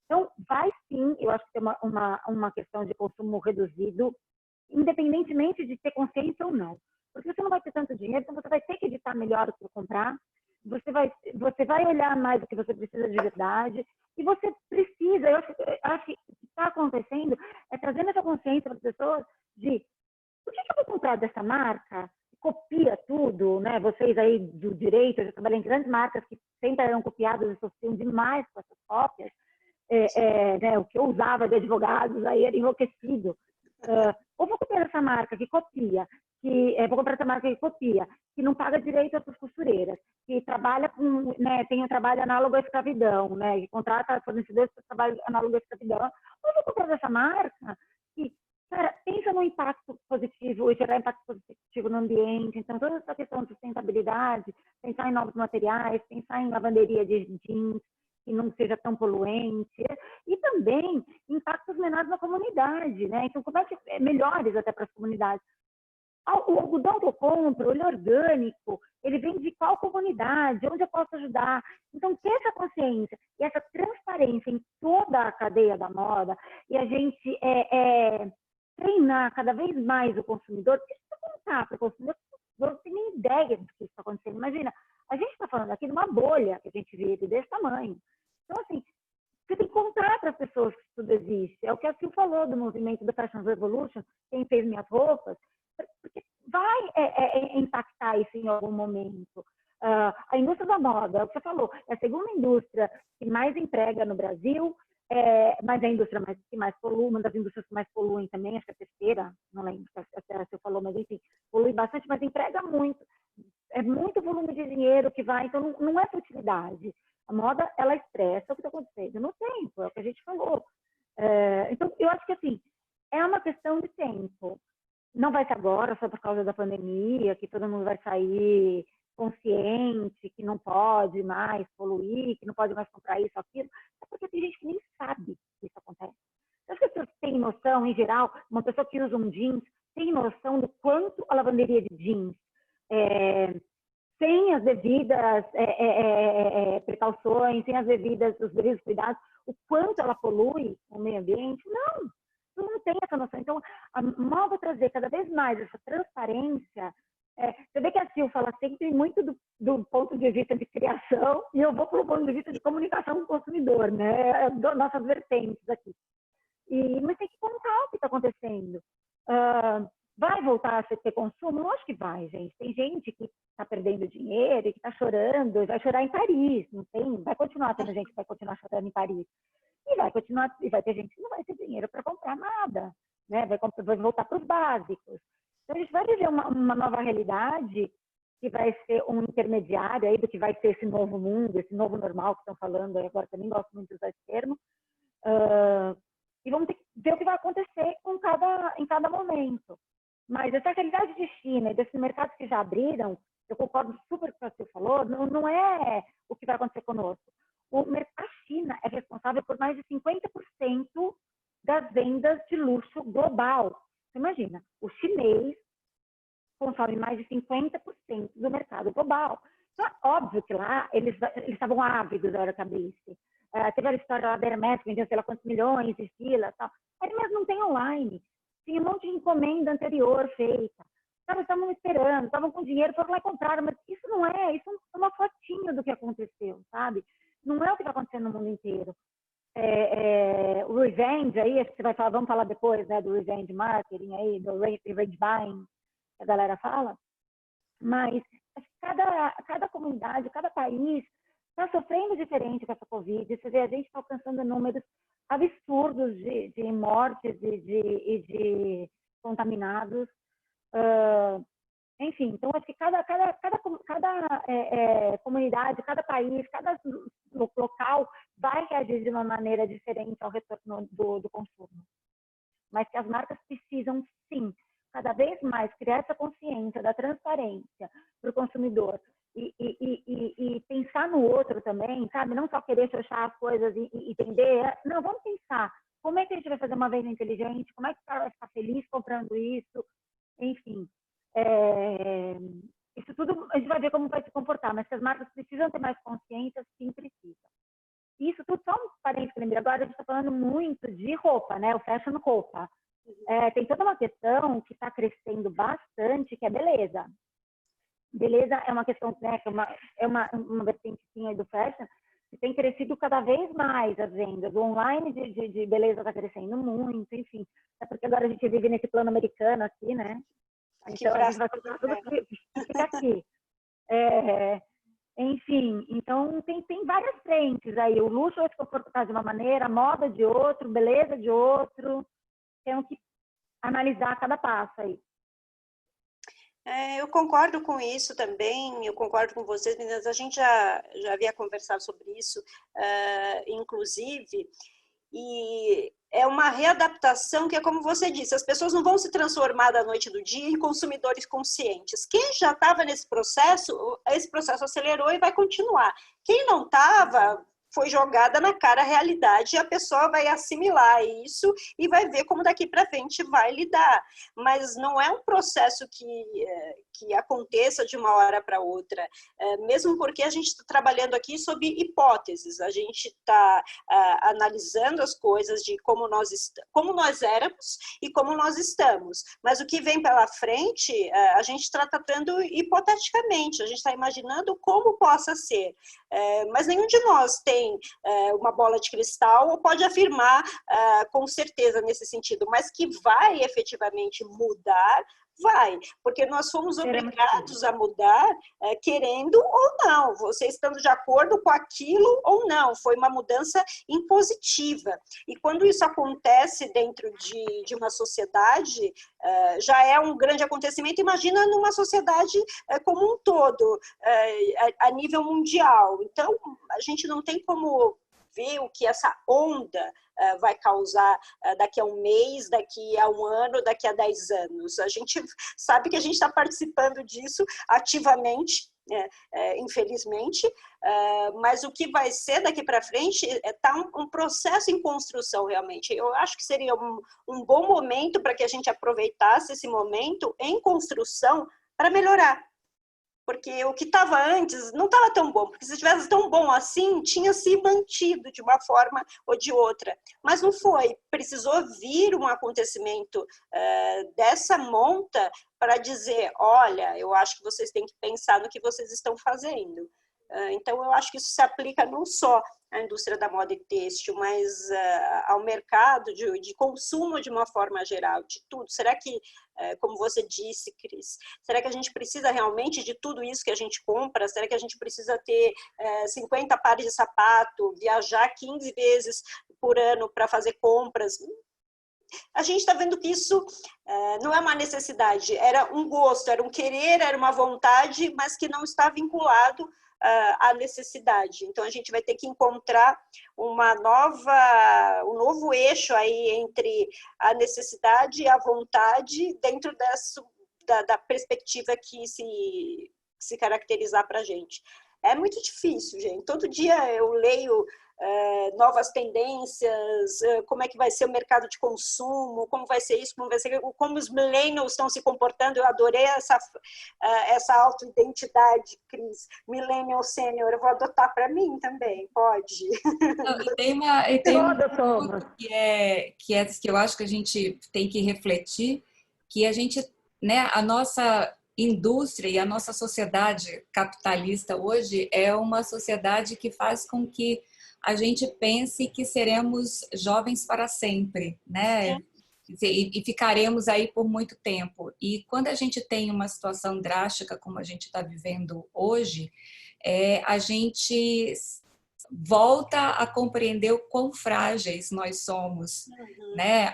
Então, vai sim, eu acho que tem uma questão de consumo reduzido, independentemente de ter consciência ou não. Porque você não vai ter tanto dinheiro, então você vai ter que editar melhor o que comprar, você vai olhar mais o que você precisa de verdade e você precisa, eu acho que o que está acontecendo é trazendo essa consciência para as pessoas de por que eu vou comprar dessa marca? Copia tudo, né? Vocês aí do direito, eu já trabalhei em grandes marcas que sempre eram copiadas e sofriam demais com essas cópias. Né? O que eu usava de advogados aí era enlouquecido. Ou vou copiar essa marca que copia, vou comprar essa marca que copia, que não paga direito às costureiras, que trabalha com, né, tem um trabalho análogo à escravidão, né, que contrata fornecedores para trabalho análogo à escravidão. Ou vou comprar essa marca que, cara, pensa no impacto positivo e gerar impacto positivo no ambiente. Então, toda essa questão de sustentabilidade, pensar em novos materiais, pensar em lavanderia de jeans, que não seja tão poluente, e também impactos menores na comunidade, né? Então, como é que melhores até para as comunidades? O algodão que eu compro, ele é orgânico, ele vem de qual comunidade, onde eu posso ajudar? Então, ter essa consciência e essa transparência em toda a cadeia da moda, e a gente treinar cada vez mais o consumidor, porque se você contar para o consumidor, não tem nem ideia do que está acontecendo. Imagina, a gente está falando aqui de uma bolha que a gente vive desse tamanho. Então, assim, você tem que contar para as pessoas que tudo existe. É o que a Sil falou do movimento da Fashion Revolution, quem fez minhas roupas, porque vai impactar isso em algum momento. A indústria da moda, é o que você falou, é a segunda indústria que mais emprega no Brasil, mas é a indústria que mais polui, uma das indústrias que mais poluem também, acho que é a terceira, não lembro se você falou, mas enfim, polui bastante, mas emprega muito. É muito volume de dinheiro que vai, então não é futilidade. A moda, ela expressa o que está acontecendo no tempo, é o que a gente falou. Então, eu acho que, assim, é uma questão de tempo. Não vai ser agora, só por causa da pandemia, que todo mundo vai sair consciente, que não pode mais poluir, que não pode mais comprar isso, aquilo. É porque tem gente que nem sabe que isso acontece. As pessoas têm noção, em geral, uma pessoa que usa um jeans tem noção do quanto a lavanderia de jeans sem as devidas precauções, sem os devidos cuidados, o quanto ela polui o meio ambiente? Não tem essa noção. Então, a moda trazer cada vez mais essa transparência. Você vê que a Sil fala sempre muito do ponto de vista de criação e eu vou para o ponto de vista de comunicação com o consumidor, né? Nossas vertentes aqui. Mas tem que contar o que está acontecendo. Vai voltar a ter consumo? Lógico que vai, gente. Tem gente que está perdendo dinheiro e que está chorando, e vai chorar em Paris, não tem? Vai continuar tendo gente que vai continuar chorando em Paris. E vai ter gente que não vai ter dinheiro para comprar nada, né? Vai voltar para os básicos. Então, a gente vai viver uma nova realidade que vai ser um intermediário aí do que vai ser esse novo mundo, esse novo normal que estão falando aí agora, também gosto muito de usar esse termo. E vamos ter que ver o que vai acontecer em cada momento. Mas essa realidade de China e desses mercados que já abriram, eu concordo super com o que você falou, não é o que vai acontecer conosco. A China é responsável por mais de 50% das vendas de luxo global. Você imagina, o chinês consome mais de 50% do mercado global. Então, é óbvio que lá eles estavam ávidos da hora que abrisse. Teve a história lá da Hermès, vendendo sei lá quantos milhões de filas e tal. A Hermès não tem online. Tinha um monte de encomenda anterior feita. Estavam esperando, estavam com dinheiro, foram lá e compraram. Mas isso não é, isso é uma fotinha do que aconteceu, sabe? Não é o que está acontecendo no mundo inteiro. O revenge aí, acho que você vai falar, vamos falar depois, né, do revenge marketing aí, do revenge buying, que a galera fala. Mas cada comunidade, cada país está sofrendo diferente com essa Covid. Você vê, a gente está alcançando números absurdos de mortes e de contaminados. Enfim, então acho que cada comunidade, cada país, cada local vai reagir de uma maneira diferente ao retorno do consumo. Mas que as marcas precisam, sim, cada vez mais criar essa consciência da transparência para o consumidor e pensar no outro também, sabe? Não só querer fechar as coisas e vender. Não, vamos pensar como é que a gente vai fazer uma venda inteligente, como é que o cara vai ficar feliz comprando isso, enfim. Isso tudo a gente vai ver como vai se comportar, mas se as marcas precisam ter mais consciência, sim, precisam. Isso tudo, só um parênteses que lembrei agora, a gente está falando muito de roupa, né? O fashion roupa. Tem toda uma questão que está crescendo bastante, que é beleza. beleza é uma questão, né, é uma vertente do fashion, que tem crescido cada vez mais as vendas. O online de beleza está crescendo muito, enfim. É porque agora a gente vive nesse plano americano aqui, né? Então a gente vai comprar tudo que fica aqui. Enfim, então tem várias frentes aí. O luxo vai se comportar de uma maneira, a moda de outro, beleza de outro. Temos que analisar cada passo aí. Eu concordo com isso também, eu concordo com vocês, meninas. A gente já havia conversado sobre isso, inclusive, e é uma readaptação que é como você disse, as pessoas não vão se transformar da noite do dia em consumidores conscientes. Quem já estava nesse processo, esse processo acelerou e vai continuar. Quem não estava, foi jogada na cara a realidade e a pessoa vai assimilar isso e vai ver como daqui para frente vai lidar. Mas não é um processo que aconteça de uma hora para outra, mesmo porque a gente está trabalhando aqui sob hipóteses, a gente está analisando as coisas de como nós éramos e como nós estamos. Mas o que vem pela frente, a gente está tratando hipoteticamente, a gente está imaginando como possa ser. Mas nenhum de nós tem uma bola de cristal ou pode afirmar com certeza nesse sentido, mas que vai efetivamente mudar, vai, porque nós fomos obrigados a mudar, querendo ou não, você estando de acordo com aquilo ou não, foi uma mudança impositiva. E quando isso acontece dentro de uma sociedade, já é um grande acontecimento, imagina numa sociedade como um todo, a nível mundial. Então, a gente não tem como ver o que essa onda vai causar daqui a um mês, daqui a um ano, daqui a 10 anos. A gente sabe que a gente está participando disso ativamente, infelizmente, mas o que vai ser daqui para frente está um processo em construção realmente. Eu acho que seria um bom momento para que a gente aproveitasse esse momento em construção para melhorar. Porque o que estava antes não estava tão bom, porque se tivesse tão bom assim, tinha se mantido de uma forma ou de outra. Mas não foi, precisou vir um acontecimento dessa monta para dizer, olha, eu acho que vocês têm que pensar no que vocês estão fazendo. Então, eu acho que isso se aplica não só à indústria da moda e têxtil, mas ao mercado de consumo de uma forma geral, de tudo. Será que, como você disse, Cris, será que a gente precisa realmente de tudo isso que a gente compra? Será que a gente precisa ter 50 pares de sapato, viajar 15 vezes por ano para fazer compras? A gente está vendo que isso não é uma necessidade, era um gosto, era um querer, era uma vontade, mas que não está vinculado à necessidade. Então, a gente vai ter que encontrar um novo eixo aí entre a necessidade e a vontade dentro da perspectiva que se caracterizar para a gente. É muito difícil, gente. Todo dia eu leio novas tendências, como é que vai ser o mercado de consumo, como vai ser isso, como os millennials estão se comportando. Eu adorei essa autoidentidade, Cris, millennial sênior, eu vou adotar para mim também, pode? Não, e tem um ponto que eu acho que a gente tem que refletir, que a gente, né, a nossa indústria e a nossa sociedade capitalista hoje é uma sociedade que faz com que a gente pense que seremos jovens para sempre, né? E ficaremos aí por muito tempo. E quando a gente tem uma situação drástica como a gente está vivendo hoje, a gente volta a compreender o quão frágeis nós somos, né?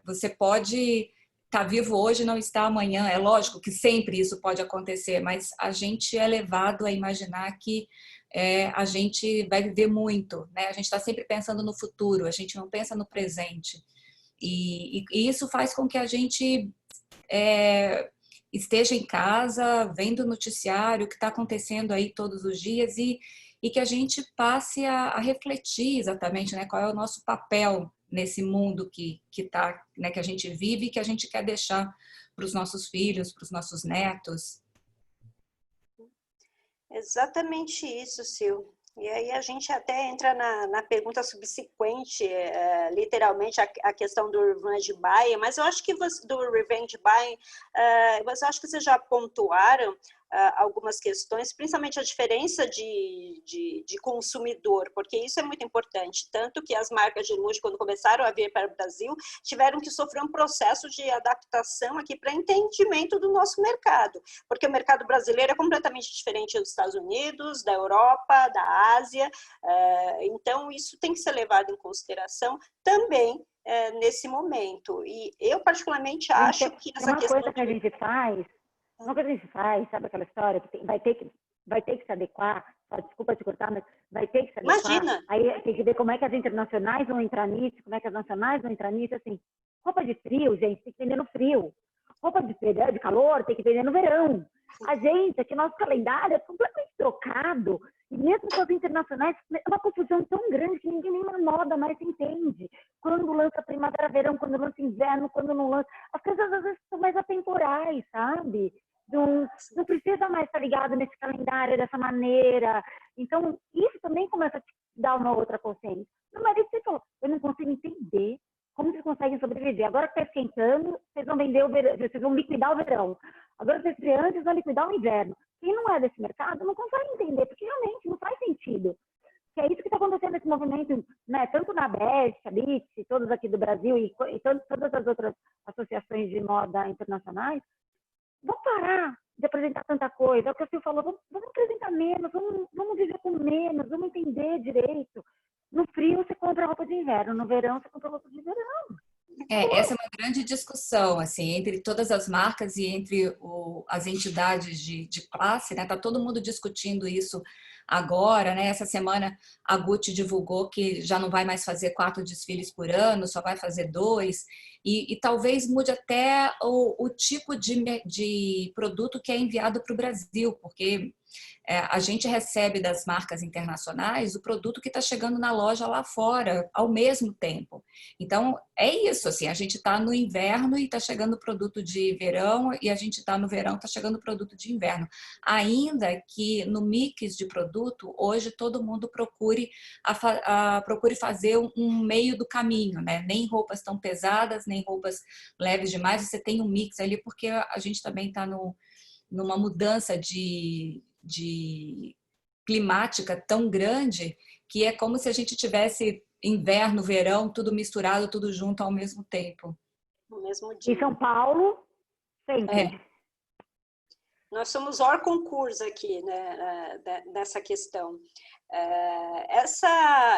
Você pode estar vivo hoje e não estar amanhã. É lógico que sempre isso pode acontecer, mas a gente é levado a imaginar que a gente vai viver muito, né? A gente está sempre pensando no futuro, a gente não pensa no presente. E isso faz com que a gente esteja em casa, vendo o noticiário, o que está acontecendo aí todos os dias e que a gente passe a refletir exatamente, né, qual é o nosso papel nesse mundo que a gente vive e que a gente quer deixar para os nossos filhos, para os nossos netos. Exatamente isso, Sil. E aí a gente até entra na pergunta subsequente, literalmente a questão do revenge buying, mas eu acho que do revenge buying, mas eu acho que vocês já pontuaram algumas questões, principalmente a diferença de consumidor, porque isso é muito importante. Tanto que as marcas de luxo, quando começaram a vir para o Brasil, tiveram que sofrer um processo de adaptação aqui para entendimento do nosso mercado, porque o mercado brasileiro é completamente diferente dos Estados Unidos, da Europa, da Ásia, então isso tem que ser levado em consideração também nesse momento. E eu, particularmente, acho que essa questão... Uma coisa que a gente faz, sabe aquela história que vai ter que se adequar, desculpa te cortar, mas vai ter que se adequar. Imagina! Aí tem que ver como é que as internacionais vão entrar nisso, como é que as nacionais vão entrar nisso, assim. Roupa de frio, gente, tem que vender no frio. Roupa de calor, tem que vender no verão. A gente, aqui, nosso calendário é completamente trocado. E mesmo com as internacionais, é uma confusão tão grande que ninguém nem na moda mais entende. Quando lança primavera, verão, quando lança inverno, quando não lança. As coisas às vezes são mais atemporais, sabe? Não precisa mais estar ligado nesse calendário dessa maneira. Então, isso também começa a te dar uma outra consciência. Meu marido sempre falou, eu não consigo entender como vocês conseguem sobreviver. Agora que está esquentando, vocês vão vender vocês vão liquidar o verão. Agora que está esfriando, vocês vão liquidar o inverno. Quem não é desse mercado não consegue entender, porque realmente não faz sentido. Que é isso que está acontecendo nesse movimento, né? Tanto na Best, a Bit, todos aqui do Brasil e todas as outras associações de moda internacionais, vamos parar de apresentar tanta coisa. É o que a Sil falou, vamos apresentar menos, vamos viver com menos, vamos entender direito. No frio você compra roupa de inverno, no verão você compra roupa de verão. Essa é uma grande discussão, assim, entre todas as marcas e entre as entidades de classe, né? Tá todo mundo discutindo isso agora, né? Essa semana a Gucci divulgou que já não vai mais fazer 4 desfiles por ano, só vai fazer 2, e talvez mude até o tipo de produto que é enviado para o Brasil, porque a gente recebe das marcas internacionais o produto que está chegando na loja lá fora ao mesmo tempo. Então, é isso, assim, a gente está no inverno e está chegando produto de verão, e a gente está no verão e está chegando produto de inverno. Ainda que no mix de produto, hoje todo mundo procure fazer um meio do caminho, né? Nem roupas tão pesadas, nem roupas leves demais, você tem um mix ali, porque a gente também está numa mudança de climática tão grande que é como se a gente tivesse inverno, verão, tudo misturado, tudo junto ao mesmo tempo. No mesmo dia. Em São Paulo, sempre. Nós somos hors concurso aqui, né, dessa questão.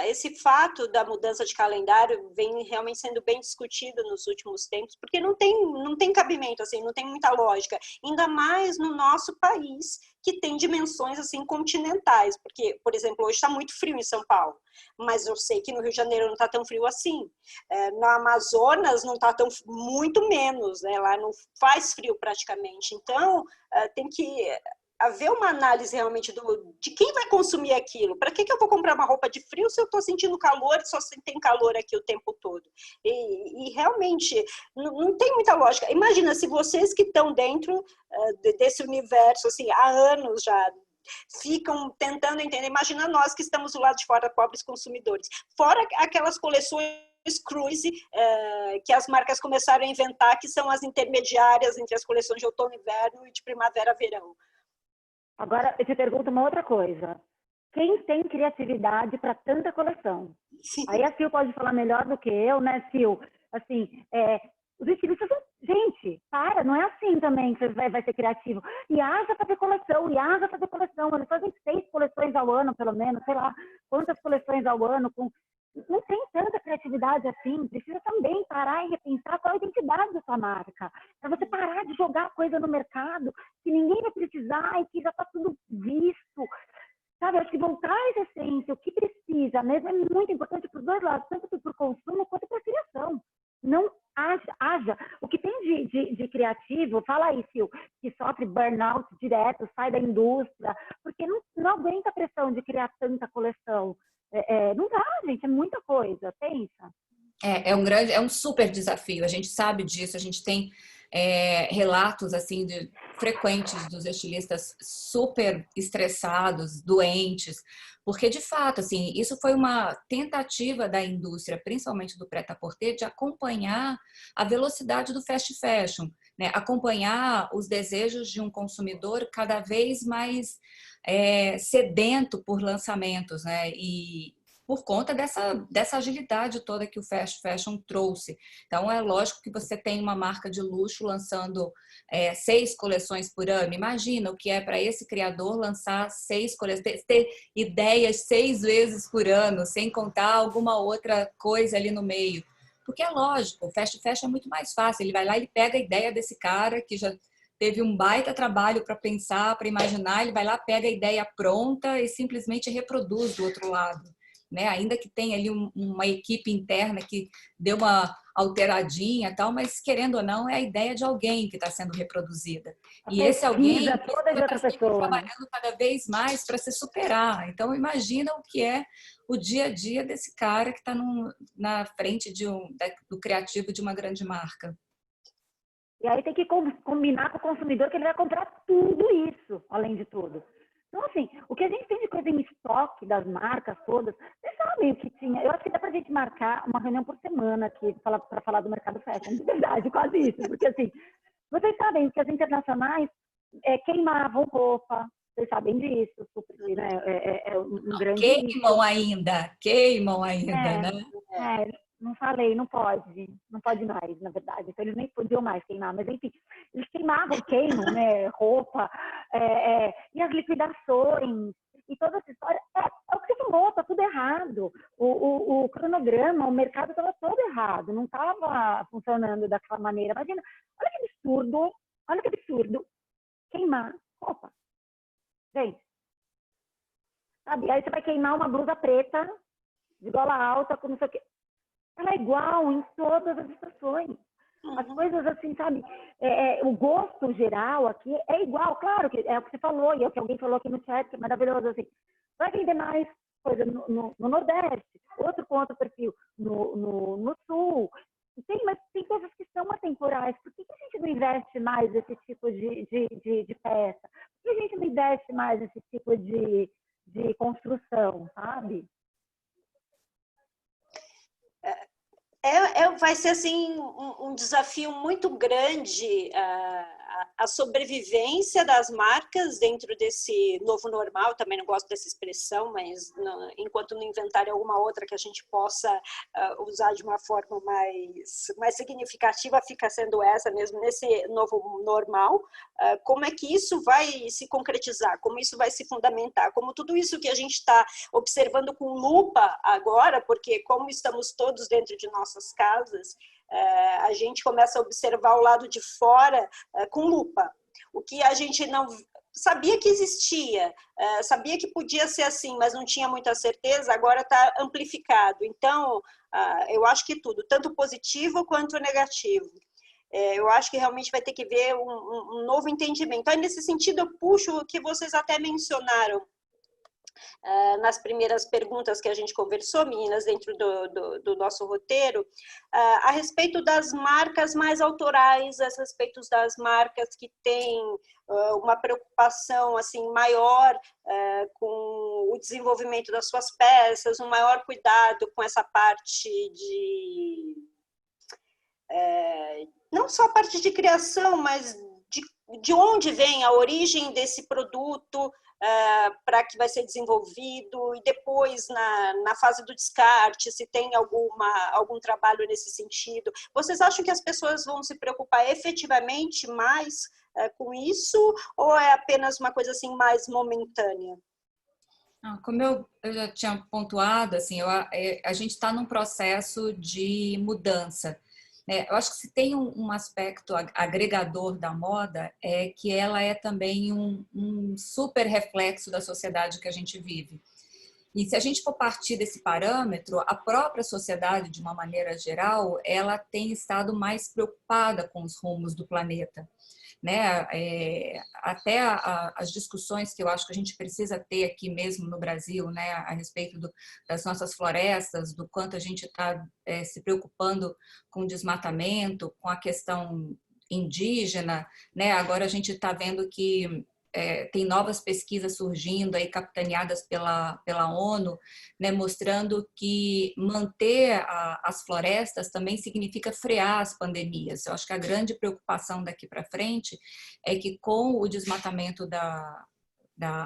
Esse fato da mudança de calendário vem realmente sendo bem discutido nos últimos tempos, porque não tem cabimento, assim, não tem muita lógica, ainda mais no nosso país, que tem dimensões assim continentais, porque, por exemplo, hoje está muito frio em São Paulo, mas eu sei que no Rio de Janeiro não está tão frio assim, no Amazonas não está tão, muito menos, né? Lá não faz frio praticamente, então tem que haver uma análise realmente de quem vai consumir aquilo. Para que eu vou comprar uma roupa de frio se eu estou sentindo calor e só tem calor aqui o tempo todo? E realmente não tem muita lógica. Imagina se vocês que estão dentro desse universo assim, há anos já ficam tentando entender. Imagina nós que estamos do lado de fora, pobres consumidores. Fora aquelas coleções cruise que as marcas começaram a inventar, que são as intermediárias entre as coleções de outono e inverno e de primavera-verão. Agora, eu te pergunto uma outra coisa. Quem tem criatividade para tanta coleção? Sim. Aí a Sil pode falar melhor do que eu, né, Sil? Assim, os estilistas são... Gente, não é assim também que você vai ser criativo. E haja fazer coleção. Eles fazem 6 coleções ao ano, pelo menos, sei lá, quantas coleções ao ano. Não tem tanta criatividade assim. Precisa também parar e repensar qual é a identidade da sua marca. Para você parar de jogar coisa no mercado que ninguém vai precisar e que já está tudo visto. Sabe, acho que voltar à essência, o que precisa mesmo, é muito importante para os dois lados, tanto para o consumo quanto para a criação. Não haja. O que tem de criativo, fala aí, Sil, que sofre burnout direto, sai da indústria, porque não aguenta a pressão de criar tanta coleção. Não dá, gente, é muita coisa, pensa. É um super desafio, a gente sabe disso, a gente tem relatos assim frequentes dos estilistas super estressados, doentes, porque de fato assim, isso foi uma tentativa da indústria, principalmente do prêt-à-porter, de acompanhar a velocidade do fast fashion. né? Acompanhar os desejos de um consumidor cada vez mais sedento por lançamentos, né? E por conta dessa agilidade toda que o fast fashion trouxe. Então, é lógico que você tem uma marca de luxo lançando 6 coleções por ano. Imagina o que é para esse criador lançar 6 coleções, ter ideias 6 vezes por ano, sem contar alguma outra coisa ali no meio. Porque é lógico, o fast fashion é muito mais fácil. Ele vai lá, ele pega a ideia desse cara que já teve um baita trabalho para pensar, para imaginar, ele vai lá, pega a ideia pronta e simplesmente reproduz do outro lado. Né? Ainda que tenha ali uma equipe interna que deu uma alteradinha e tal, mas querendo ou não, é a ideia de alguém que está sendo reproduzida. E esse alguém está sempre trabalhando cada vez mais para se superar. Então, imagina o que é o dia a dia desse cara que está na frente do criativo de uma grande marca. E aí tem que combinar com o consumidor que ele vai comprar tudo isso, além de tudo. Então, assim, o que a gente tem de coisa em estoque das marcas todas, vocês sabem o que tinha. Eu acho que dá pra gente marcar uma reunião por semana aqui para falar do mercado fashion. De verdade, quase isso. Porque, assim, vocês sabem que as internacionais queimavam roupa. Vocês sabem disso, super, né? Um grande queimam ainda, né? Não falei, não pode mais, na verdade. Então, eles nem podiam mais queimar, mas enfim, eles queimam, né? Roupa, e as liquidações, e toda essa história. É o que você falou, tá tudo errado. O cronograma, o mercado estava todo errado, não estava funcionando daquela maneira. Imagina, olha que absurdo queimar roupa. Gente, sabe? Aí você vai queimar uma blusa preta, de gola alta, com não sei o quê. Ela é igual em todas as estações. As coisas assim, sabe? O gosto geral aqui é igual. Claro que é o que você falou, e é o que alguém falou aqui no chat, que é maravilhoso. Assim, vai vender mais coisa no Nordeste, outro com outro perfil no Sul. Mas tem coisas que são atemporais. Por que a gente não investe mais nesse tipo de peça? Por que a gente não investe mais nesse tipo de construção, sabe? Vai ser assim um desafio muito grande a sobrevivência das marcas dentro desse novo normal. Também não gosto dessa expressão, mas enquanto não inventarem alguma outra que a gente possa usar de uma forma mais significativa, fica sendo essa mesmo nesse novo normal. Como é que isso vai se concretizar? Como isso vai se fundamentar? Como tudo isso que a gente está observando com lupa agora, porque como estamos todos dentro de nossas casas, a gente começa a observar o lado de fora com lupa. O que a gente não sabia que existia, sabia que podia ser assim, mas não tinha muita certeza, agora está amplificado. Então, eu acho que tudo, tanto positivo quanto negativo. Eu acho que realmente vai ter que ver um novo entendimento. Aí, nesse sentido, eu puxo o que vocês até mencionaram nas primeiras perguntas que a gente conversou, meninas, dentro do nosso roteiro, a respeito das marcas mais autorais, a respeito das marcas que têm uma preocupação assim maior com o desenvolvimento das suas peças, um maior cuidado com essa parte não só a parte de criação, mas de onde vem a origem desse produto, para que vai ser desenvolvido, e depois na fase do descarte, se tem algum trabalho nesse sentido. Vocês acham que as pessoas vão se preocupar efetivamente mais com isso, ou é apenas uma coisa assim mais momentânea? Como eu já tinha pontuado, assim, a gente está num processo de mudança. Eu acho que se tem um aspecto agregador da moda é que ela é também um super reflexo da sociedade que a gente vive. E se a gente for partir desse parâmetro, a própria sociedade, de uma maneira geral, ela tem estado mais preocupada com os rumos do planeta. Até as discussões que eu acho que a gente precisa ter aqui mesmo no Brasil, né, a respeito das nossas florestas, do quanto a gente está se preocupando com o desmatamento, com a questão indígena, né? Agora a gente está vendo que tem novas pesquisas surgindo aí, capitaneadas pela ONU, né, mostrando que manter as florestas também significa frear as pandemias. Eu acho que a grande preocupação daqui para frente é que com o desmatamento da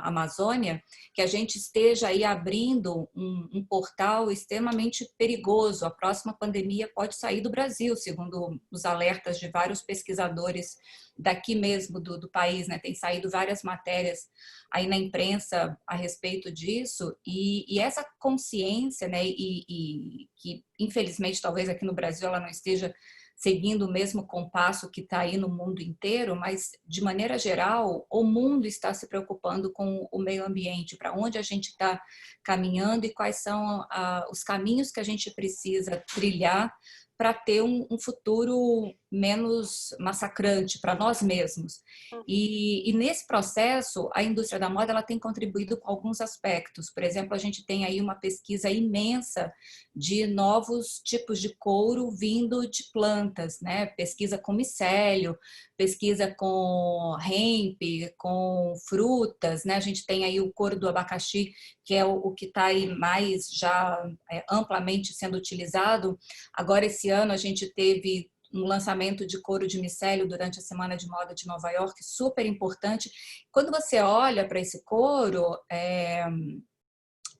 Amazônia, que a gente esteja aí abrindo um portal extremamente perigoso. A próxima pandemia pode sair do Brasil, segundo os alertas de vários pesquisadores daqui mesmo do país, né? Tem saído várias matérias aí na imprensa a respeito disso, e essa consciência, né? E que infelizmente talvez aqui no Brasil ela não esteja seguindo o mesmo compasso que está aí no mundo inteiro, mas, de maneira geral, o mundo está se preocupando com o meio ambiente, para onde a gente está caminhando e quais são os caminhos que a gente precisa trilhar para ter um futuro menos massacrante para nós mesmos. E nesse processo, a indústria da moda ela tem contribuído com alguns aspectos. Por exemplo, a gente tem aí uma pesquisa imensa de novos tipos de couro vindo de plantas, né? Pesquisa com micélio, pesquisa com hemp, com frutas, né? A gente tem aí o couro do abacaxi, que é o que está aí mais já amplamente sendo utilizado. Agora, esse ano, a gente teve um lançamento de couro de micélio durante a Semana de Moda de Nova York, super importante. Quando você olha para esse couro,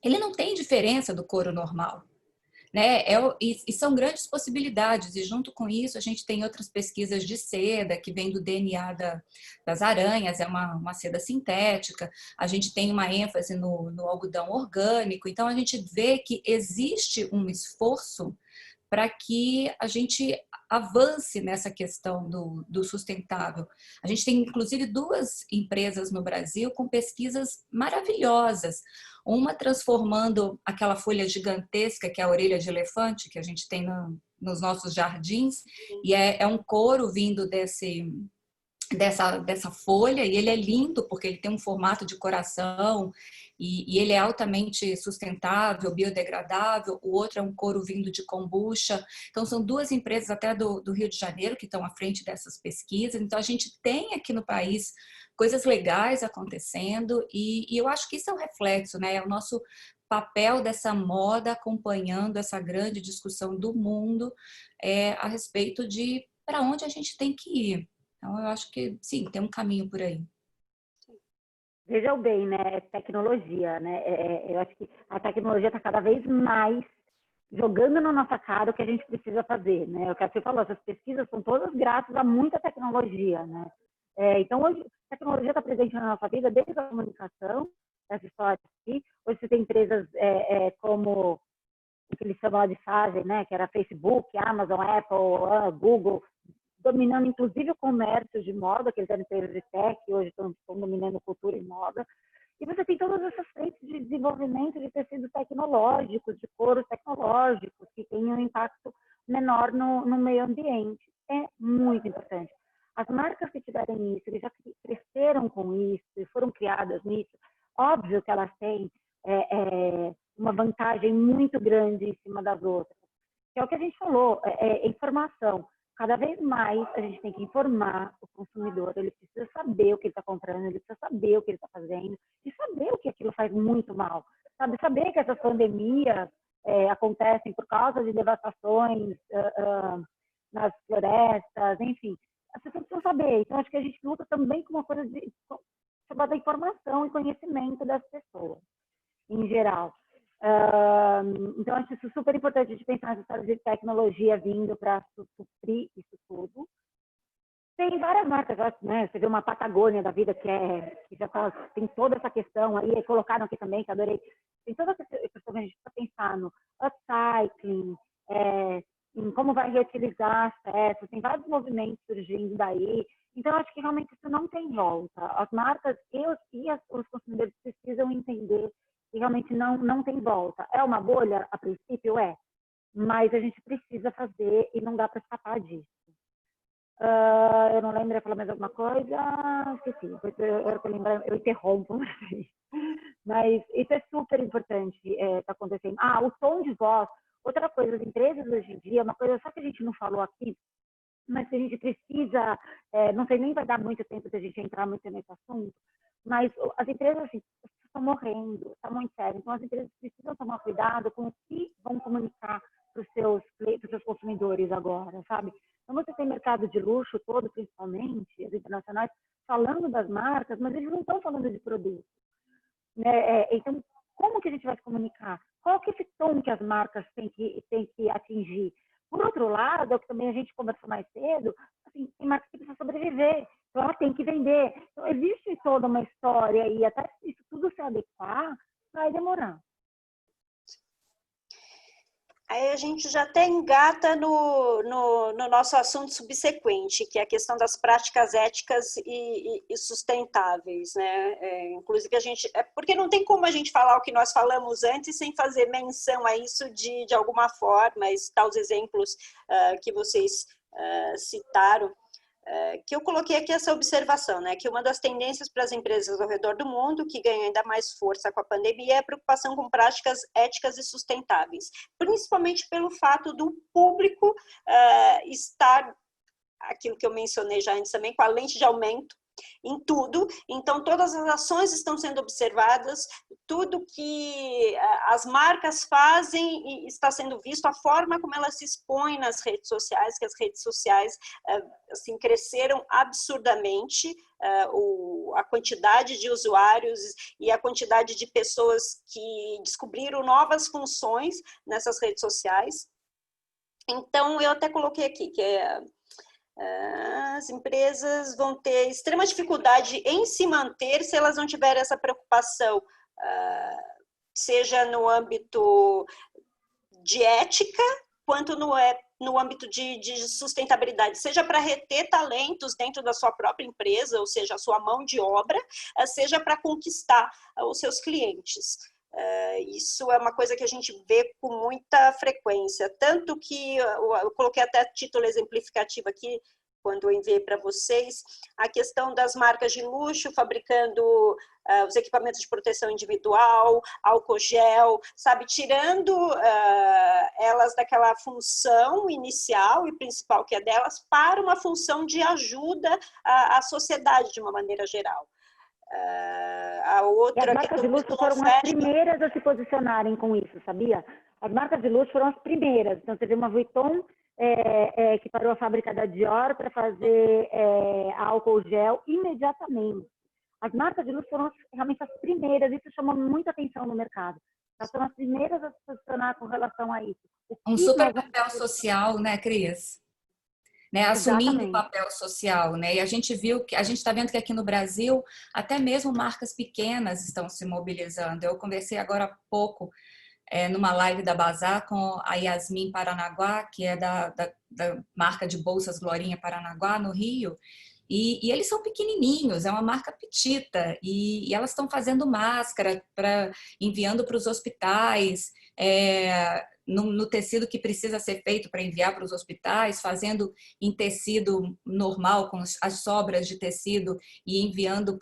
ele não tem diferença do couro normal, né? E são grandes possibilidades, e junto com isso a gente tem outras pesquisas de seda, que vem do DNA das aranhas, é uma seda sintética, a gente tem uma ênfase no algodão orgânico, então a gente vê que existe um esforço para que a gente avance nessa questão do sustentável. A gente tem, inclusive, 2 empresas no Brasil com pesquisas maravilhosas. Uma transformando aquela folha gigantesca, que é a orelha de elefante, que a gente tem nos nossos jardins, e é um couro vindo dessa folha, e ele é lindo porque ele tem um formato de coração e ele é altamente sustentável, biodegradável. O outro é um couro vindo de kombucha. Então são 2 empresas até do Rio de Janeiro que estão à frente dessas pesquisas. Então a gente tem aqui no país coisas legais acontecendo, e eu acho que isso é um reflexo, né? É o nosso papel dessa moda acompanhando essa grande discussão do mundo a respeito de para onde a gente tem que ir. Então, eu acho que, sim, tem um caminho por aí. Vejam bem, né? É tecnologia, né? Eu acho que a tecnologia está cada vez mais jogando na nossa cara o que a gente precisa fazer, né? O que você falou, essas pesquisas são todas graças a muita tecnologia, né? Então, hoje, a tecnologia está presente na nossa vida desde a comunicação, essa história aqui. Hoje você tem empresas como o que eles chamam de Fagem, né? Que era Facebook, Amazon, Apple, Google, dominando inclusive o comércio de moda, que eles eram empresas de tech, hoje estão dominando cultura e moda. E você tem todas essas frentes de desenvolvimento de tecidos tecnológicos, de couros tecnológicos, que têm um impacto menor no meio ambiente. É muito importante. As marcas que tiverem isso, que já cresceram com isso, e foram criadas nisso, óbvio que elas têm uma vantagem muito grande em cima das outras. Que é o que a gente falou, informação. Cada vez mais a gente tem que informar o consumidor, ele precisa saber o que ele está comprando, ele precisa saber o que ele está fazendo e saber o que aquilo faz muito mal. Saber que essas pandemias acontecem por causa de devastações nas florestas, enfim. As pessoas precisam saber. Então, acho que a gente luta também com uma coisa chamada informação e conhecimento das pessoas, em geral. Então, acho isso super importante de pensar nessa história de tecnologia vindo para suprir isso tudo. Tem várias marcas, né? Você vê uma Patagônia da vida que já tem toda essa questão aí, colocaram aqui também, que adorei. Tem toda essa questão que a gente está pensando, upcycling, em como vai reutilizar as peças, tem vários movimentos surgindo daí. Então, acho que realmente isso não tem volta. As marcas os consumidores precisam entender que realmente não tem volta. É uma bolha, a princípio mas a gente precisa fazer e não dá para escapar disso. Eu não lembro, ia falar mais alguma coisa? Esqueci, eu interrompo. Mas isso é super importante, está acontecendo. O tom de voz, outra coisa, as empresas hoje em dia, uma coisa só que a gente não falou aqui, mas que a gente precisa, não sei nem vai dar muito tempo de a gente entrar muito nesse assunto, mas as empresas, assim, estão morrendo, está muito sério. Então, as empresas precisam tomar cuidado com o que vão comunicar para os seus consumidores agora, sabe? Então, você tem mercado de luxo todo, principalmente, as internacionais, falando das marcas, mas eles não estão falando de produto, né? Então, como que a gente vai se comunicar? Qual que é esse tom que as marcas têm que atingir? Por outro lado, é o que também a gente conversou mais cedo, assim, tem marcas que precisam sobreviver, então ela tem que vender. Então, existe toda uma história e até isso tudo se adequar, vai demorar. Aí a gente já até engata no nosso assunto subsequente, que é a questão das práticas éticas e sustentáveis, né? Inclusive a gente, porque não tem como a gente falar o que nós falamos antes sem fazer menção a isso de alguma forma, e citar os exemplos que vocês citaram. Que eu coloquei aqui essa observação, né, que uma das tendências para as empresas ao redor do mundo, que ganha ainda mais força com a pandemia, é a preocupação com práticas éticas e sustentáveis, principalmente pelo fato do público estar, aquilo que eu mencionei já antes também, com a lente de aumento em tudo, então todas as ações estão sendo observadas, tudo que as marcas fazem está sendo visto, a forma como elas se expõem nas redes sociais, que as redes sociais assim, cresceram absurdamente, a quantidade de usuários e a quantidade de pessoas que descobriram novas funções nessas redes sociais. Então, eu até coloquei aqui, que as empresas vão ter extrema dificuldade em se manter se elas não tiverem essa preocupação, seja no âmbito de ética, quanto no âmbito de sustentabilidade, seja para reter talentos dentro da sua própria empresa, ou seja, a sua mão de obra, seja para conquistar os seus clientes. Isso é uma coisa que a gente vê com muita frequência, tanto que eu coloquei até título exemplificativo aqui, quando eu enviei para vocês, a questão das marcas de luxo fabricando os equipamentos de proteção individual, álcool gel, sabe, tirando elas daquela função inicial e principal que é delas, para uma função de ajuda à sociedade de uma maneira geral. A outra, e as marcas de luxo foram as primeiras a se posicionarem com isso, sabia? As marcas de luxo foram as primeiras. Então, você vê uma Vuitton que parou a fábrica da Dior para fazer álcool gel imediatamente. As marcas de luxo foram realmente as primeiras, isso chamou muita atenção no mercado. Elas foram as primeiras a se posicionar com relação a isso. Um super papel social, né, Cris? Né, assumindo o papel social, né? E a gente está vendo que aqui no Brasil até mesmo marcas pequenas estão se mobilizando. Eu conversei agora há pouco numa live da Bazar com a Yasmin Paranaguá, que é da marca de bolsas Glorinha Paranaguá, no Rio, e eles são pequenininhos, é uma marca petita, e elas estão fazendo máscara, enviando para os hospitais, no tecido que precisa ser feito para enviar para os hospitais, fazendo em tecido normal, com as sobras de tecido e enviando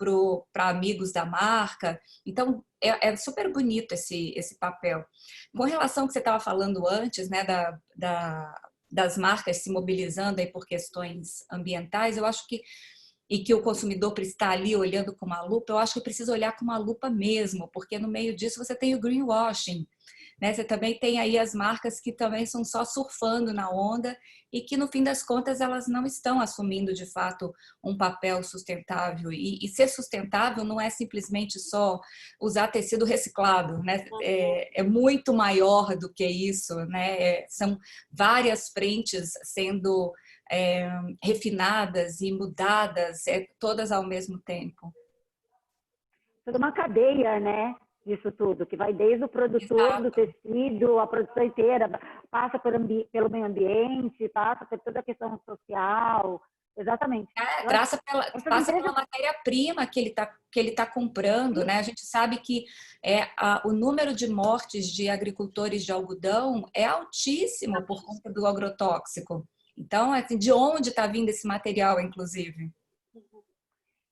para amigos da marca. Então, é super bonito esse papel. Com relação ao que você estava falando antes, né, das marcas se mobilizando aí por questões ambientais, eu acho que o consumidor está ali olhando com uma lupa, eu acho que precisa olhar com uma lupa mesmo, porque no meio disso você tem o greenwashing, né? Você também tem aí as marcas que também são só surfando na onda e que, no fim das contas, elas não estão assumindo, de fato, um papel sustentável. E ser sustentável não é simplesmente só usar tecido reciclado, né? É muito maior do que isso, né? São várias frentes sendo refinadas e mudadas, todas ao mesmo tempo. Toda uma cadeia, né? Disso tudo, que vai desde o produtor do tecido, a produção inteira, passa pelo meio ambiente, passa por toda a questão social, exatamente. Passa pela matéria-prima que ele tá comprando, né? A gente sabe que o número de mortes de agricultores de algodão é altíssimo por conta do agrotóxico. Então, assim, de onde está vindo esse material, inclusive?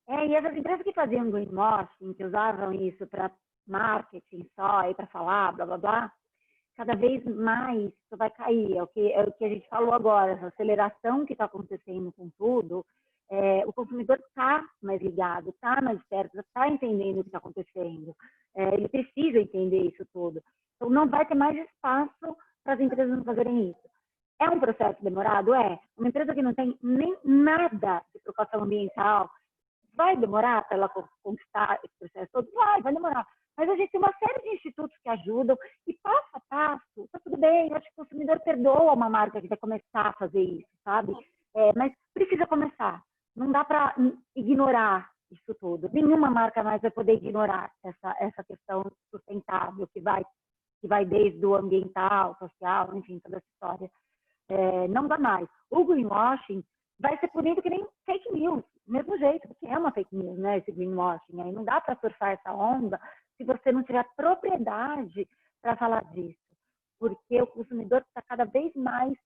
E essas empresas que faziam greenwashing, que usavam isso para marketing só, para falar, blá, blá, blá, cada vez mais isso vai cair. É o que a gente falou agora, essa aceleração que está acontecendo com tudo, o consumidor está mais ligado, está mais perto, está entendendo o que está acontecendo. Ele precisa entender isso tudo. Então, não vai ter mais espaço para as empresas não fazerem isso. É um processo demorado? É. Uma empresa que não tem nem nada de preocupação ambiental, vai demorar para ela conquistar esse processo todo? Vai demorar. Mas a gente tem uma série de institutos que ajudam e passo a passo, está tudo bem. Eu acho que o consumidor perdoa uma marca que vai começar a fazer isso, sabe? Mas precisa começar. Não dá para ignorar isso tudo. Nenhuma marca mais vai poder ignorar essa questão sustentável que vai desde o ambiental, social, enfim, toda essa história. Não dá mais. O greenwashing vai ser punido que nem fake news, do mesmo jeito, porque é uma fake news, né, esse greenwashing. Aí não dá para surfar essa onda se você não tiver propriedade para falar disso, porque o consumidor está cada vez mais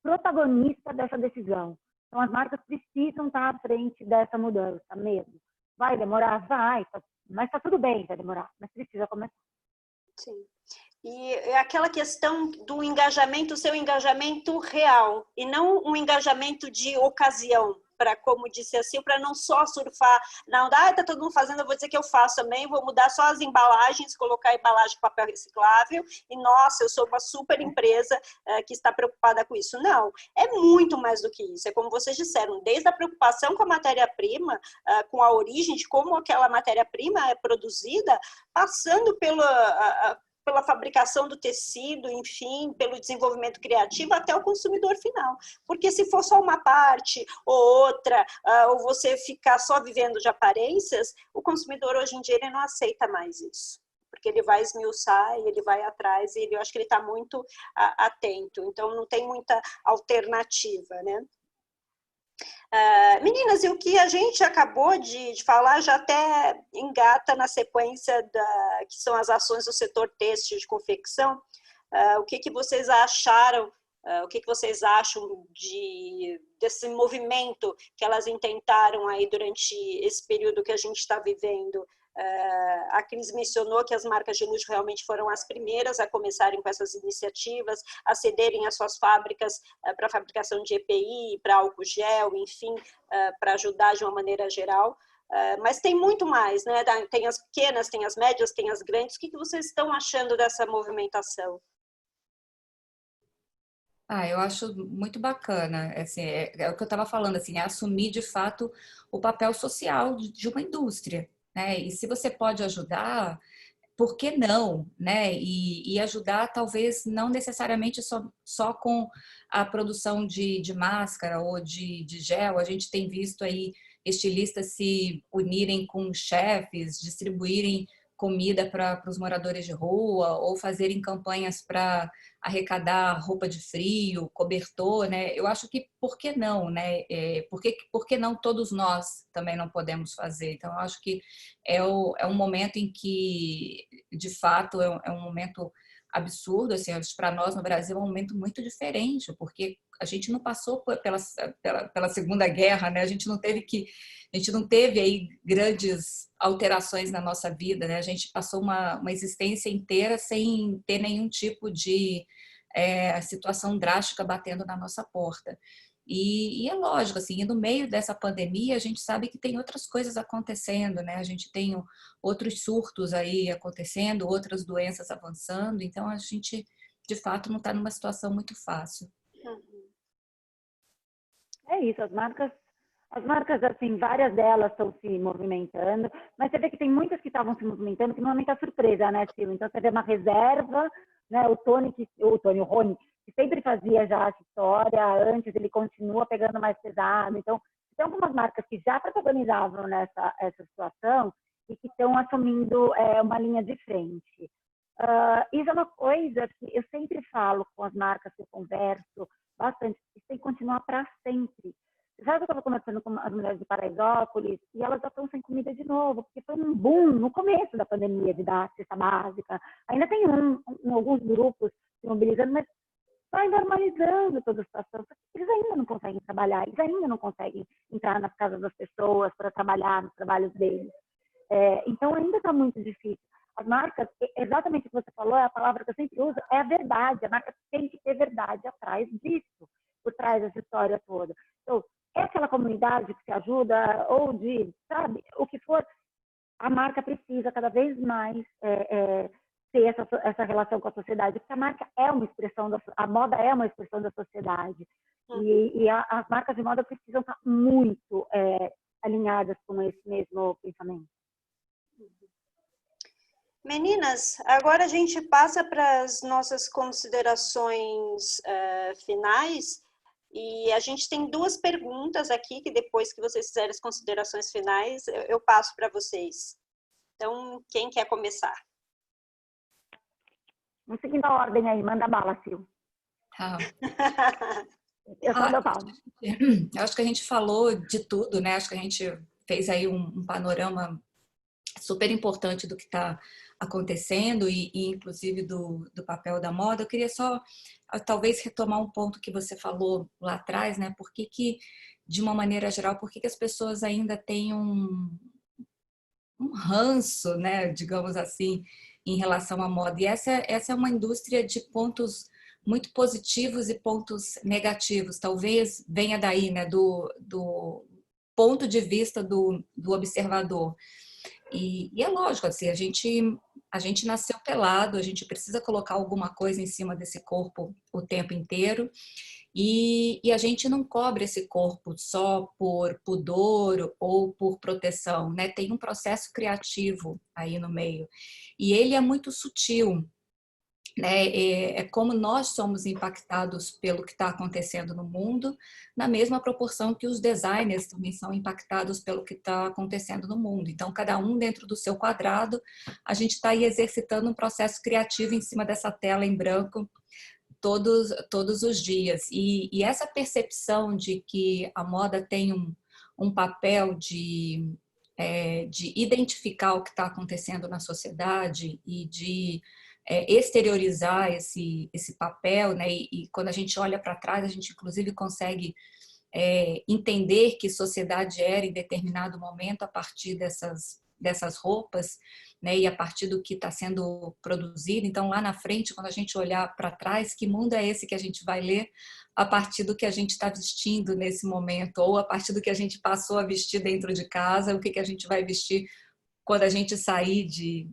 protagonista dessa decisão. Então, as marcas precisam estar à frente dessa mudança mesmo. Vai demorar? Vai, mas está tudo bem, vai demorar, mas precisa começar. Sim. E é aquela questão do engajamento, seu engajamento real, e não um engajamento de ocasião, para, como disse assim, para não só surfar, não, tá todo mundo fazendo, eu vou dizer que eu faço também, vou mudar só as embalagens, colocar a embalagem de papel reciclável, e nossa, eu sou uma super empresa que está preocupada com isso. Não, é muito mais do que isso, é como vocês disseram, desde a preocupação com a matéria-prima, com a origem de como aquela matéria-prima é produzida, passando pela fabricação do tecido, enfim, pelo desenvolvimento criativo até o consumidor final. Porque se for só uma parte ou outra, ou você ficar só vivendo de aparências, o consumidor hoje em dia ele não aceita mais isso. Porque ele vai esmiuçar e ele vai atrás e eu acho que ele está muito atento. Então, não tem muita alternativa, né? Meninas, e o que a gente acabou de falar já até engata na sequência que são as ações do setor têxtil de confecção. O que vocês acharam, o que vocês acham desse movimento que elas intentaram aí durante esse período que a gente está vivendo? A Cris mencionou que as marcas de luxo realmente foram as primeiras a começarem com essas iniciativas, a cederem as suas fábricas para a fabricação de EPI, para álcool gel, enfim, para ajudar de uma maneira geral. Mas tem muito mais, né? Tem as pequenas, tem as médias, tem as grandes. O que vocês estão achando dessa movimentação? Eu acho muito bacana, assim, é o que eu estava falando, assim, é assumir de fato o papel social de uma indústria, né? E se você pode ajudar, por que não, né? E ajudar talvez não necessariamente só com a produção de máscara ou de gel. A gente tem visto aí estilistas se unirem com chefes, distribuírem comida para os moradores de rua ou fazerem campanhas para arrecadar roupa de frio, cobertor, né? Eu acho que por que não, né? Por que não todos nós também não podemos fazer? Então, eu acho que é um momento em que, de fato, é um momento absurdo, assim, para nós no Brasil é um momento muito diferente, porque a gente não passou pela Segunda Guerra, né? A gente não teve aí grandes alterações na nossa vida, né? A gente passou uma existência inteira sem ter nenhum tipo de situação drástica batendo na nossa porta. E é lógico, assim, e no meio dessa pandemia, a gente sabe que tem outras coisas acontecendo, né? A gente tem outros surtos aí acontecendo, outras doenças avançando, então a gente, de fato, não está numa situação muito fácil. É isso, as marcas, assim, várias delas estão se movimentando, mas você vê que tem muitas que estavam se movimentando, que normalmente é surpresa, né, Sil? Então você vê uma reserva, né, o Rony, que sempre fazia já essa história antes, ele continua pegando mais pesado. Então, tem algumas marcas que já protagonizavam essa situação e que estão assumindo uma linha de frente. Isso é uma coisa que eu sempre falo com as marcas que eu converso bastante, isso tem que continuar para sempre. Já eu estava conversando com as mulheres de Paraisópolis e elas já estão sem comida de novo, porque foi um boom no começo da pandemia de dar cesta básica. Ainda tem alguns grupos se mobilizando, mas vai normalizando toda a situação. Eles ainda não conseguem trabalhar, eles ainda não conseguem entrar nas casas das pessoas para trabalhar nos trabalhos deles. Então ainda está muito difícil. As marcas, exatamente o que você falou, é a palavra que eu sempre uso, é a verdade. A marca tem que ter verdade atrás disso, por trás dessa história toda. Então, é aquela comunidade que se ajuda, ou de, sabe, o que for, a marca precisa cada vez mais ter essa relação com a sociedade, porque a marca é uma expressão, a moda é uma expressão da sociedade. E as marcas de moda precisam estar muito alinhadas com esse mesmo pensamento. Meninas, agora a gente passa para as nossas considerações finais. E a gente tem 2 perguntas aqui, que depois que vocês fizerem as considerações finais, eu passo para vocês. Então, quem quer começar? Vamos seguindo a ordem aí, manda bala, Sil. Eu só dou palma. Eu acho que a gente falou de tudo, né? Acho que a gente fez aí um panorama super importante do que está acontecendo e inclusive do papel da moda. Eu queria só talvez retomar um ponto que você falou lá atrás, né? Por que de uma maneira geral, por que as pessoas ainda têm um ranço, né? Digamos assim, em relação à moda. E essa é uma indústria de pontos muito positivos e pontos negativos. Talvez venha daí, né? Do ponto de vista do observador. E é lógico, assim, a gente nasceu pelado, a gente precisa colocar alguma coisa em cima desse corpo o tempo inteiro e a gente não cobre esse corpo só por pudor ou por proteção, né? Tem um processo criativo aí no meio e ele é muito sutil. É como nós somos impactados pelo que está acontecendo no mundo, na mesma proporção que os designers também são impactados pelo que está acontecendo no mundo. Então, cada um dentro do seu quadrado, a gente está aí exercitando um processo criativo em cima dessa tela em branco todos os dias. E essa percepção de que a moda tem um papel de identificar o que está acontecendo na sociedade e de exteriorizar esse papel, né? E quando a gente olha para trás, a gente inclusive consegue entender que sociedade era em determinado momento a partir dessas roupas, né? E a partir do que está sendo produzido. Então, lá na frente, quando a gente olhar para trás, que mundo é esse que a gente vai ler a partir do que a gente está vestindo nesse momento, ou a partir do que a gente passou a vestir dentro de casa, o que a gente vai vestir quando a gente sair de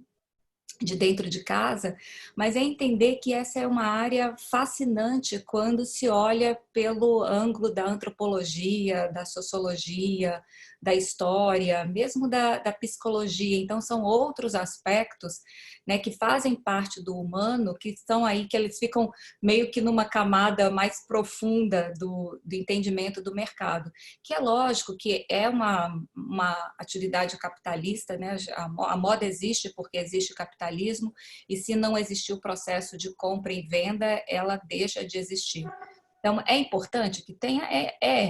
dentro de casa, mas é entender que essa é uma área fascinante quando se olha pelo ângulo da antropologia, da sociologia, da história, mesmo da psicologia. Então, são outros aspectos, né, que fazem parte do humano, que estão aí, que eles ficam meio que numa camada mais profunda do entendimento do mercado, que é lógico que é uma atividade capitalista, né? A moda existe porque existe capitalismo, e se não existir o processo de compra e venda, ela deixa de existir. Então, é importante que tenha,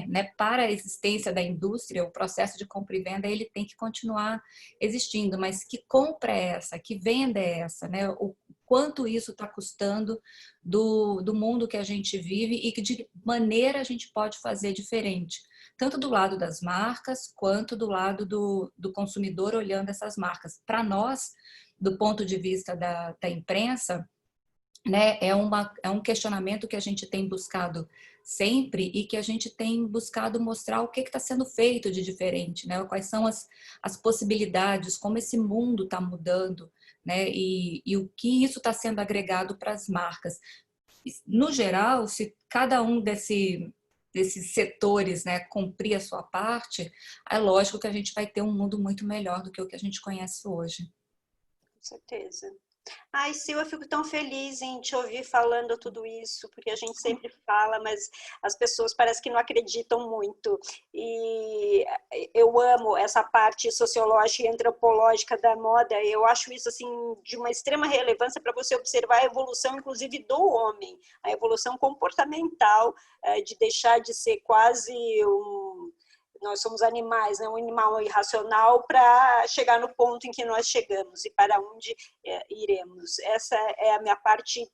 né, para a existência da indústria, o processo de compra e venda, ele tem que continuar existindo, mas que compra é essa, que venda é essa, né? O quanto isso está custando do mundo que a gente vive e que de maneira a gente pode fazer diferente, tanto do lado das marcas, quanto do lado do consumidor olhando essas marcas. Para nós, do ponto de vista da imprensa, né, é um questionamento que a gente tem buscado sempre e que a gente tem buscado mostrar o que está sendo feito de diferente, né? Quais são as possibilidades, como esse mundo está mudando, né? E o que isso está sendo agregado para as marcas. No geral, se cada um desses setores, né, cumprir a sua parte, é lógico que a gente vai ter um mundo muito melhor do que o que a gente conhece hoje. Com certeza. Ai, Sil, eu fico tão feliz em te ouvir falando tudo isso, porque a gente sempre fala, mas as pessoas parecem que não acreditam muito. E eu amo essa parte sociológica e antropológica da moda. Eu acho isso assim de uma extrema relevância para você observar a evolução, inclusive, do homem, a evolução comportamental, de deixar de ser quase nós somos animais, né? Um animal irracional, para chegar no ponto em que nós chegamos e para onde iremos. Essa é a minha parte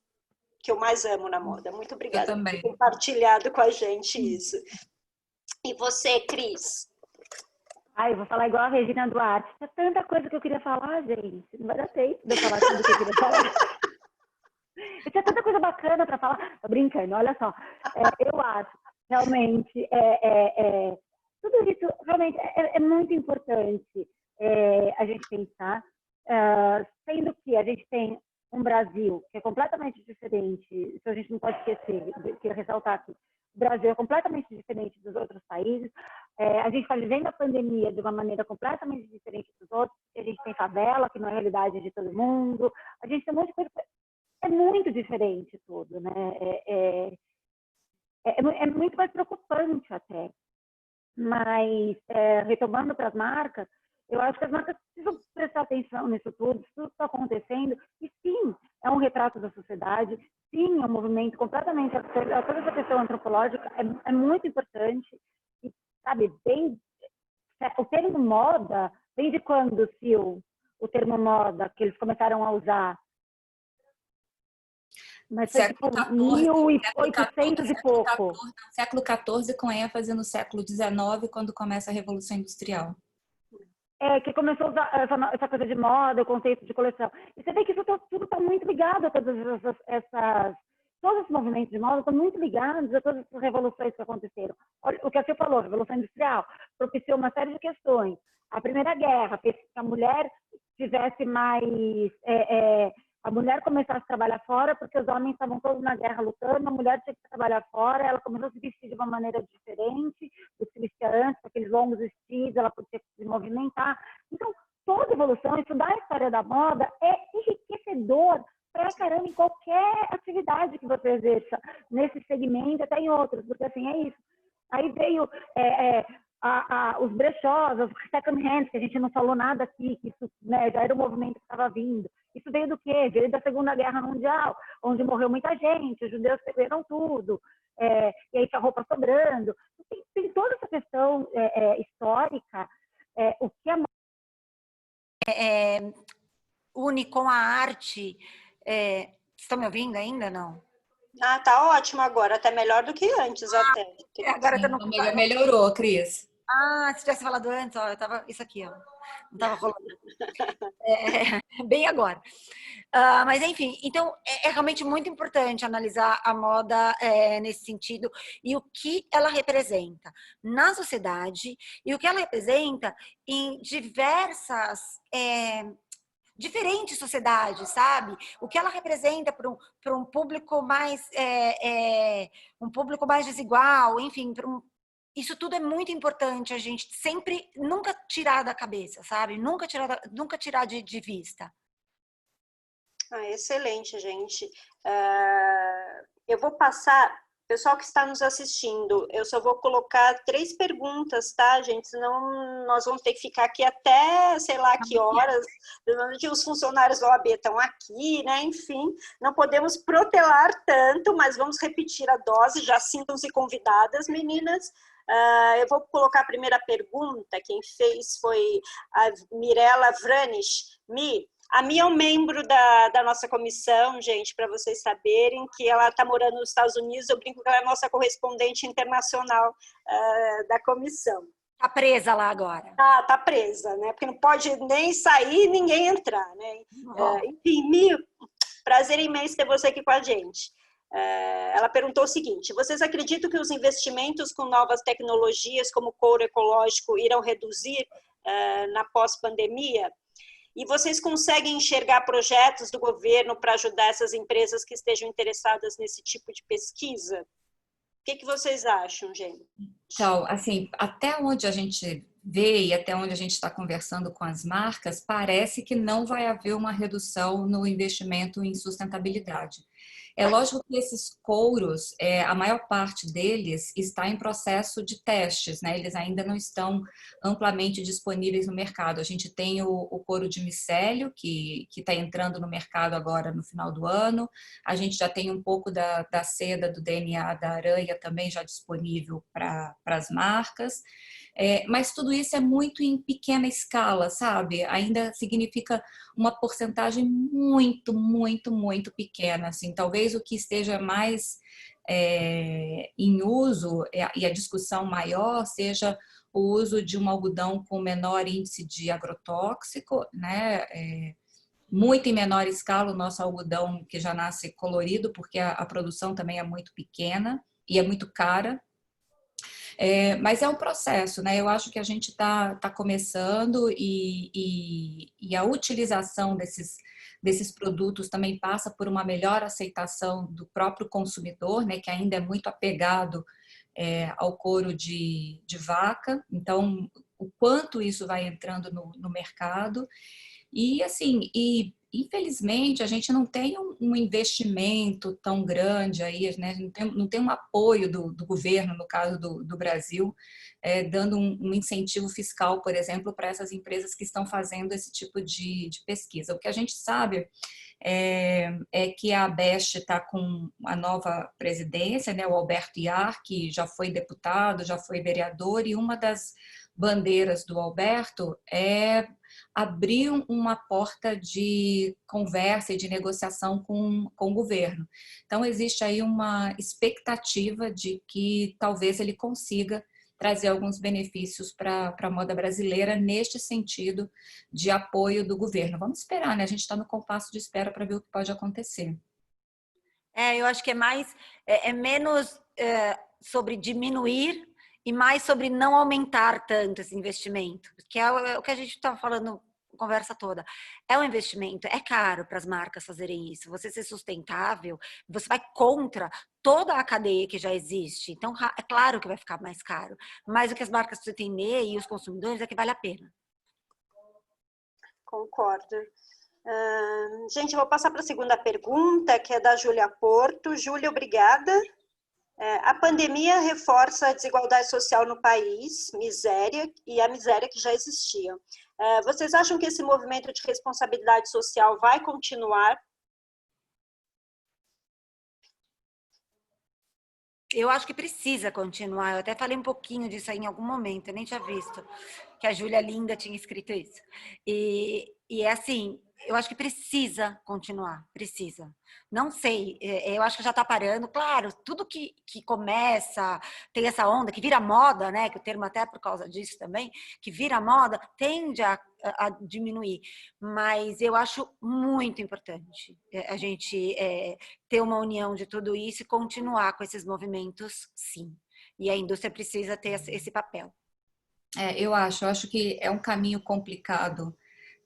que eu mais amo na moda. Muito obrigada por ter compartilhado com a gente isso. E você, Cris? Eu vou falar igual a Regina Duarte. Tinha tanta coisa que eu queria falar, gente. Não vai dar tempo de eu falar tudo que eu queria falar. Eu tinha tanta coisa bacana para falar. Tô brincando, olha só. Eu acho, realmente, tudo isso realmente é muito importante a gente pensar, sendo que a gente tem um Brasil que é completamente diferente, isso a gente não pode esquecer, queria ressaltar aqui, o Brasil é completamente diferente dos outros países, a gente está vivendo a pandemia de uma maneira completamente diferente dos outros, a gente tem favela, que não é a realidade de todo mundo, a gente tem um monte de coisa, é muito diferente tudo, né? É muito mais preocupante até. Mas, retomando para as marcas, eu acho que as marcas precisam prestar atenção nisso tudo que está acontecendo. E sim, é um retrato da sociedade, sim, é um movimento completamente. Toda essa questão antropológica é muito importante. E, sabe, o termo moda, vem de quando, Sil, o termo moda, que eles começaram a usar? Mas foi século tipo XIV, 1800 e pouco. Século XIV com ênfase no século XIX, quando começa a Revolução Industrial. Que começou a usar essa coisa de moda, o conceito de coleção. E você vê que isso tudo está muito ligado a todos os movimentos de moda estão muito ligados a todas essas revoluções que aconteceram. Olha, o que você falou, a Revolução Industrial, propiciou uma série de questões. A Primeira Guerra fez que a mulher tivesse mais... a mulher começasse a trabalhar fora, porque os homens estavam todos na guerra lutando, a mulher tinha que trabalhar fora, ela começou a se vestir de uma maneira diferente do que se vestia antes, aqueles longos vestidos, ela podia se movimentar. Então, toda evolução, estudar a história da moda é enriquecedor pra caramba em qualquer atividade que você exerça, nesse segmento, até em outros, porque assim, é isso. Aí veio os brechós, os second hands, que a gente não falou nada aqui, que isso, né, já era um movimento que estava vindo. Isso veio do quê? Veio da Segunda Guerra Mundial, onde morreu muita gente, os judeus perderam tudo, e aí tinha roupa sobrando. Tem toda essa questão histórica, o que a une com a arte. Estão me ouvindo ainda, não? Ah, tá ótimo agora, até melhor do que antes até. Agora Sim, melhorou, Cris. Se tivesse falado antes, ó, eu tava isso aqui, ó. Não estava rolando. Bem agora. Mas, enfim, então é realmente muito importante analisar a moda nesse sentido e o que ela representa na sociedade e o que ela representa em diversas diferentes sociedades, sabe? O que ela representa para um público mais um público mais desigual, enfim, isso tudo é muito importante a gente sempre nunca tirar da cabeça, sabe? Nunca tirar de vista. Excelente, gente. Eu vou passar, pessoal que está nos assistindo, eu só vou colocar 3 perguntas, tá, gente? Senão nós vamos ter que ficar aqui até, sei lá, que horas. Os funcionários da OAB estão aqui, né? Enfim, não podemos protelar tanto, mas vamos repetir a dose. Já sintam-se convidadas, meninas. Eu vou colocar a primeira pergunta. Quem fez foi a Mirella Vranish. A Mia é um membro da nossa comissão, gente, para vocês saberem que ela está morando nos Estados Unidos. Eu brinco que ela é a nossa correspondente internacional da comissão. Está presa lá agora. Tá presa, né? Porque não pode nem sair e ninguém entrar, né? Enfim, Mia, prazer imenso ter você aqui com a gente. Ela perguntou o seguinte: vocês acreditam que os investimentos com novas tecnologias como couro ecológico irão reduzir na pós-pandemia? E vocês conseguem enxergar projetos do governo para ajudar essas empresas que estejam interessadas nesse tipo de pesquisa? O que vocês acham, gente? Então, assim, até onde a gente vê e até onde a gente está conversando com as marcas, parece que não vai haver uma redução no investimento em sustentabilidade. É lógico que esses couros, a maior parte deles está em processo de testes, né? Eles ainda não estão amplamente disponíveis no mercado. A gente tem o couro de micélio, que está entrando no mercado agora no final do ano. A gente já tem um pouco da seda, do DNA da aranha também já disponível para as marcas. Mas tudo isso é muito em pequena escala, sabe? Ainda significa uma porcentagem muito, muito, muito pequena. Assim, talvez o que esteja mais em uso e a discussão maior seja o uso de um algodão com menor índice de agrotóxico, né? Muito em menor escala o nosso algodão que já nasce colorido, porque a produção também é muito pequena e é muito cara. Mas é um processo, né? Eu acho que a gente está começando e a utilização desses produtos também passa por uma melhor aceitação do próprio consumidor, né? Que ainda é muito apegado ao couro de vaca. Então, o quanto isso vai entrando no mercado. E assim, infelizmente a gente não tem um investimento tão grande aí, né? Não tem um apoio do governo, no caso do Brasil, dando um incentivo fiscal, por exemplo, para essas empresas que estão fazendo esse tipo de pesquisa. O que a gente sabe é que a ABEST está com a nova presidência, né? O Alberto Iar, que já foi deputado, já foi vereador, e uma das bandeiras do Alberto é abrir uma porta de conversa e de negociação com o governo. Então, existe aí uma expectativa de que talvez ele consiga trazer alguns benefícios para a moda brasileira neste sentido de apoio do governo. Vamos esperar, né? A gente está no compasso de espera para ver o que pode acontecer. Eu acho que é menos sobre diminuir e mais sobre não aumentar tanto esse investimento, que é o que a gente está falando conversa toda. É um investimento, é caro para as marcas fazerem isso. Você ser sustentável, você vai contra toda a cadeia que já existe. Então, é claro que vai ficar mais caro. Mas o que as marcas precisam entender e os consumidores é que vale a pena. Concordo. Gente, eu vou passar para a segunda pergunta, que é da Júlia Porto. Júlia, obrigada. A pandemia reforça a desigualdade social no país, miséria e a miséria que já existia. Vocês acham que esse movimento de responsabilidade social vai continuar? Eu acho que precisa continuar. Eu até falei um pouquinho disso aí em algum momento, eu nem tinha visto que a Júlia Linda tinha escrito isso. E é assim, eu acho que precisa continuar, precisa. Não sei, eu acho que já está parando. Claro, tudo que começa, tem essa onda, que vira moda, né? Que o termo até por causa disso também, que vira moda, tende a diminuir. Mas eu acho muito importante a gente ter uma união de tudo isso e continuar com esses movimentos, sim. E a indústria precisa ter esse papel. Eu acho que é um caminho complicado,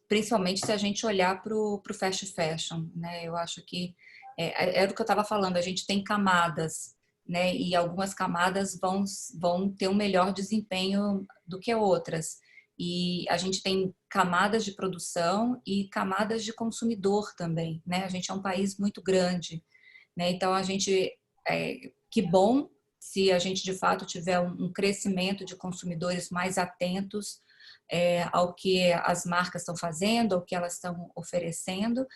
principalmente se a gente olhar para o fast fashion, né? Eu acho que era o que eu estava falando, a gente tem camadas, né? E algumas camadas vão ter um melhor desempenho do que outras. E a gente tem camadas de produção e camadas de consumidor também, né? A gente é um país muito grande, né? Então que bom se a gente de fato tiver um crescimento de consumidores mais atentos ao que as marcas estão fazendo, ao que elas estão oferecendo,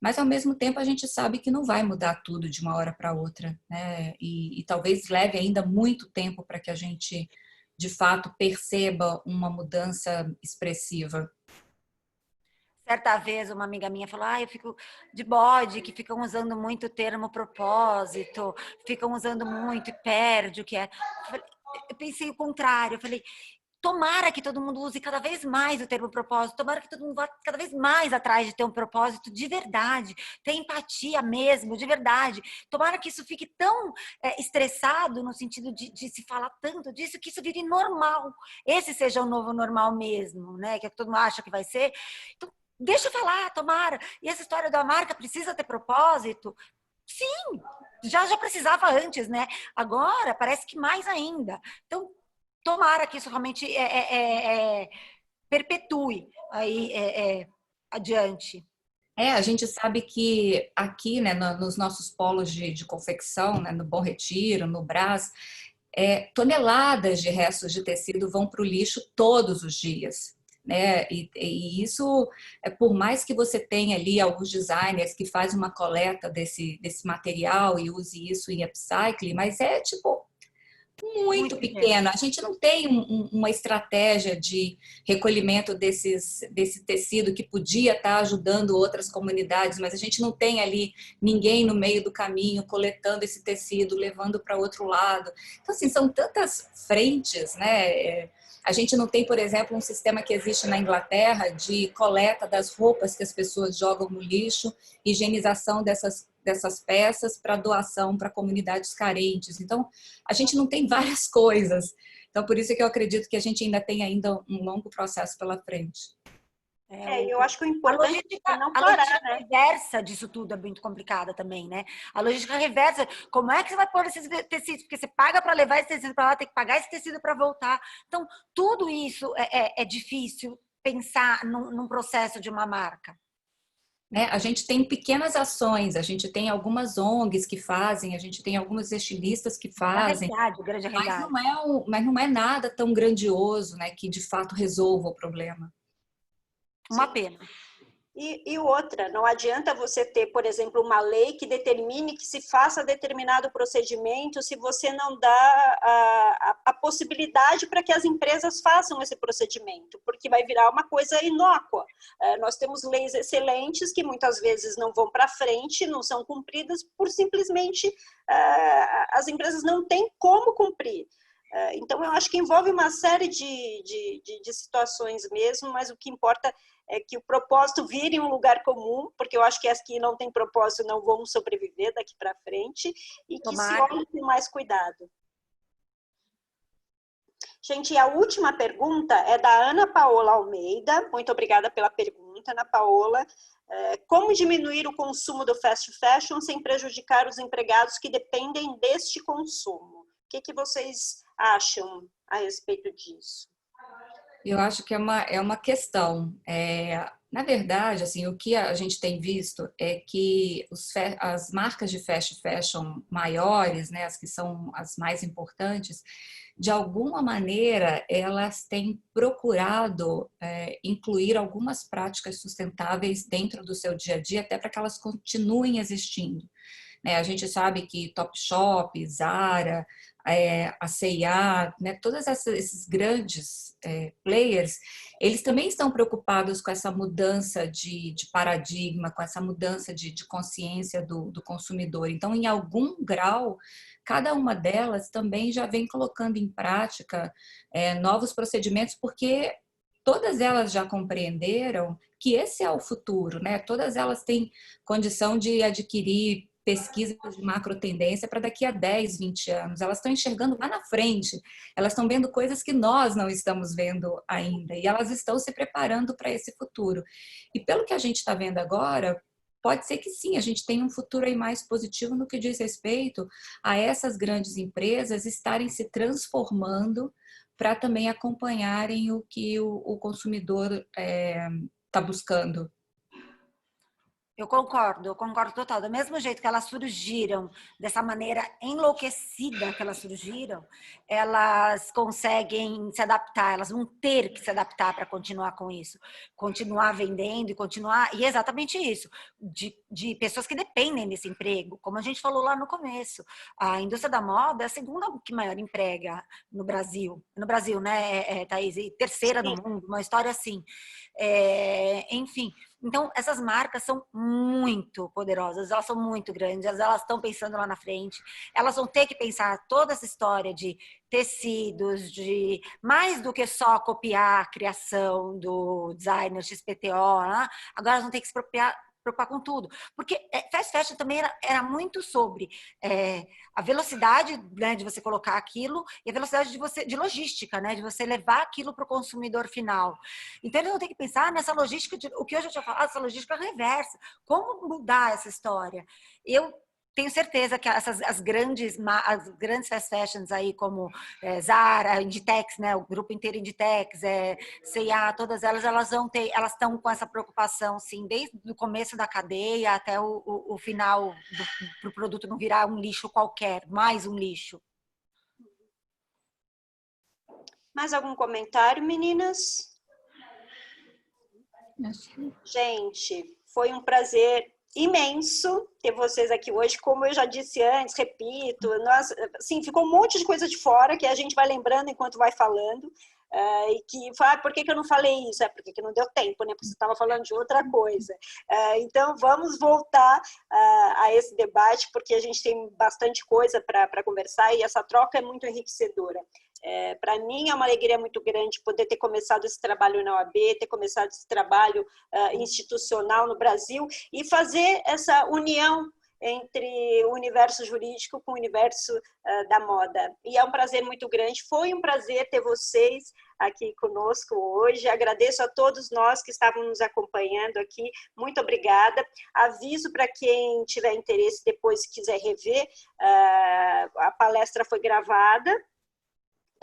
mas ao mesmo tempo a gente sabe que não vai mudar tudo de uma hora para outra, né? E talvez leve ainda muito tempo para que a gente de fato perceba uma mudança expressiva. Certa vez uma amiga minha falou, eu fico de bode, que ficam usando muito o termo propósito, ficam usando muito e perde o que é. Eu pensei o contrário, eu falei, tomara que todo mundo use cada vez mais o termo propósito, tomara que todo mundo vá cada vez mais atrás de ter um propósito de verdade, ter empatia mesmo, de verdade. Tomara que isso fique tão estressado no sentido de se falar tanto disso, que isso vire normal. Esse seja o novo normal mesmo, né? Que todo mundo acha que vai ser. Então, deixa eu falar, tomara. E essa história da marca precisa ter propósito? Sim, já precisava antes, né? Agora parece que mais ainda. Então, tomara que isso realmente perpetue aí adiante. A gente sabe que aqui, né, nos nossos polos de confecção, né, no Bom Retiro, no Brás, toneladas de restos de tecido vão para o lixo todos os dias. Né? E isso, por mais que você tenha ali alguns designers que fazem uma coleta desse material e use isso em upcycling, mas é tipo muito pequeno. A gente não tem uma estratégia de recolhimento desse tecido que podia estar ajudando outras comunidades, mas a gente não tem ali ninguém no meio do caminho coletando esse tecido, levando para outro lado. Então, assim, são tantas frentes, né? A gente não tem, por exemplo, um sistema que existe na Inglaterra de coleta das roupas que as pessoas jogam no lixo, higienização dessas peças para doação para comunidades carentes. Então, a gente não tem várias coisas. Então, por isso é que eu acredito que a gente ainda tem um longo processo pela frente. Eu acho que o importante é não parar, a logística reversa disso tudo é muito complicada também, né? A logística reversa, como é que você vai pôr esses tecidos? Porque você paga para levar esse tecido para lá, tem que pagar esse tecido para voltar. Então, tudo isso é difícil pensar num processo de uma marca. Né? A gente tem pequenas ações, a gente tem algumas ONGs que fazem, a gente tem alguns estilistas que fazem, Grande realidade. Mas não é nada tão grandioso, né, que de fato resolva o problema. Uma pena. E outra, não adianta você ter, por exemplo, uma lei que determine que se faça determinado procedimento se você não dá a possibilidade para que as empresas façam esse procedimento, porque vai virar uma coisa inócua. Nós temos leis excelentes que muitas vezes não vão para frente, não são cumpridas, por simplesmente as empresas não têm como cumprir. Então, eu acho que envolve uma série de situações mesmo, mas o que importa é que o propósito vire um lugar comum, porque eu acho que as que não têm propósito não vão sobreviver daqui para frente, e que se olhem com mais cuidado. Gente, a última pergunta é da Ana Paola Almeida. Muito obrigada pela pergunta, Ana Paola. Como diminuir o consumo do fast fashion sem prejudicar os empregados que dependem deste consumo? O que vocês acham a respeito disso? Eu acho que é uma questão. Na verdade, assim, o que a gente tem visto é que as marcas de fast fashion maiores, né, as que são as mais importantes, de alguma maneira, elas têm procurado incluir algumas práticas sustentáveis dentro do seu dia a dia, até para que elas continuem existindo. A gente sabe que Topshop, Zara, a C&A, né, todos esses grandes players, eles também estão preocupados com essa mudança de paradigma, com essa mudança de consciência do consumidor. Então, em algum grau, cada uma delas também já vem colocando em prática novos procedimentos, porque todas elas já compreenderam que esse é o futuro, né? Todas elas têm condição de adquirir pesquisas de macro tendência para daqui a 10, 20 anos. Elas estão enxergando lá na frente, elas estão vendo coisas que nós não estamos vendo ainda, e elas estão se preparando para esse futuro. E pelo que a gente está vendo agora, pode ser que sim, a gente tenha um futuro aí mais positivo no que diz respeito a essas grandes empresas estarem se transformando para também acompanharem o que o consumidor está buscando. Eu concordo total. Do mesmo jeito que elas surgiram, dessa maneira enlouquecida que elas surgiram, elas conseguem se adaptar, elas vão ter que se adaptar para continuar com isso. Continuar vendendo e continuar... E é exatamente isso, de pessoas que dependem desse emprego. Como a gente falou lá no começo, a indústria da moda é a segunda que maior emprega no Brasil. No Brasil, né, Thaís? E terceira no mundo, uma história assim. Enfim... Então, essas marcas são muito poderosas, elas são muito grandes, elas estão pensando lá na frente, elas vão ter que pensar toda essa história de tecidos, de mais do que só copiar a criação do designer XPTO, né? Agora elas vão ter que se preocupar com tudo. Porque fast fashion também era muito sobre a velocidade, né, de você colocar aquilo e a velocidade de logística, né, de você levar aquilo para o consumidor final. Então, eles vão ter que pensar nessa logística, o que eu já tinha falado, essa logística reversa. Como mudar essa história? Eu tenho certeza que as grandes fast fashions aí, como Zara, Inditex, né, o grupo inteiro Inditex, C&A, todas elas estão com essa preocupação, sim, desde o começo da cadeia até o final, para o produto não virar um lixo qualquer, mais um lixo. Mais algum comentário, meninas? Gente, foi um prazer imenso ter vocês aqui hoje. Como eu já disse antes, repito, assim, ficou um monte de coisa de fora que a gente vai lembrando enquanto vai falando, e que por que eu não falei isso? Porque não deu tempo, né? Porque você estava falando de outra coisa. Então, vamos voltar a esse debate, porque a gente tem bastante coisa para conversar e essa troca é muito enriquecedora. Para mim é uma alegria muito grande poder ter começado esse trabalho na OAB, ter começado esse trabalho institucional no Brasil e fazer essa união entre o universo jurídico com o universo da moda. E é um prazer muito grande, foi um prazer ter vocês aqui conosco hoje. Agradeço a todos nós que estavam nos acompanhando aqui, muito obrigada. Aviso para quem tiver interesse depois, se quiser rever, a palestra foi gravada.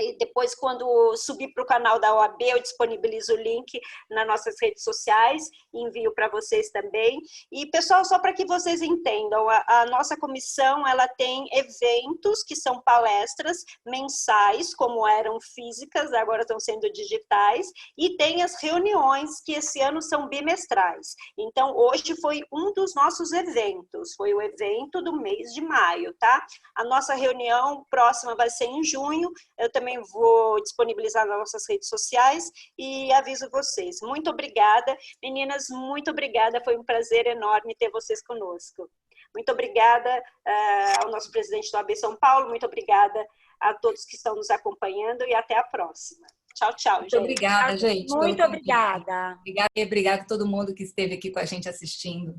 E depois, quando subir para o canal da OAB, eu disponibilizo o link nas nossas redes sociais, envio para vocês também. E, pessoal, só para que vocês entendam, a nossa comissão ela tem eventos que são palestras mensais, como eram físicas, agora estão sendo digitais, e tem as reuniões, que esse ano são bimestrais. Então, hoje foi um dos nossos eventos, foi o evento do mês de maio, tá? A nossa reunião próxima vai ser em junho, eu também vou disponibilizar nas nossas redes sociais e aviso vocês. Muito obrigada, meninas, muito obrigada, foi um prazer enorme ter vocês conosco. Muito obrigada ao nosso presidente do AB São Paulo, muito obrigada a todos que estão nos acompanhando e até a próxima. Tchau, tchau, gente. Muito obrigada, gente. Muito obrigada. Obrigada a todo mundo que esteve aqui com a gente assistindo.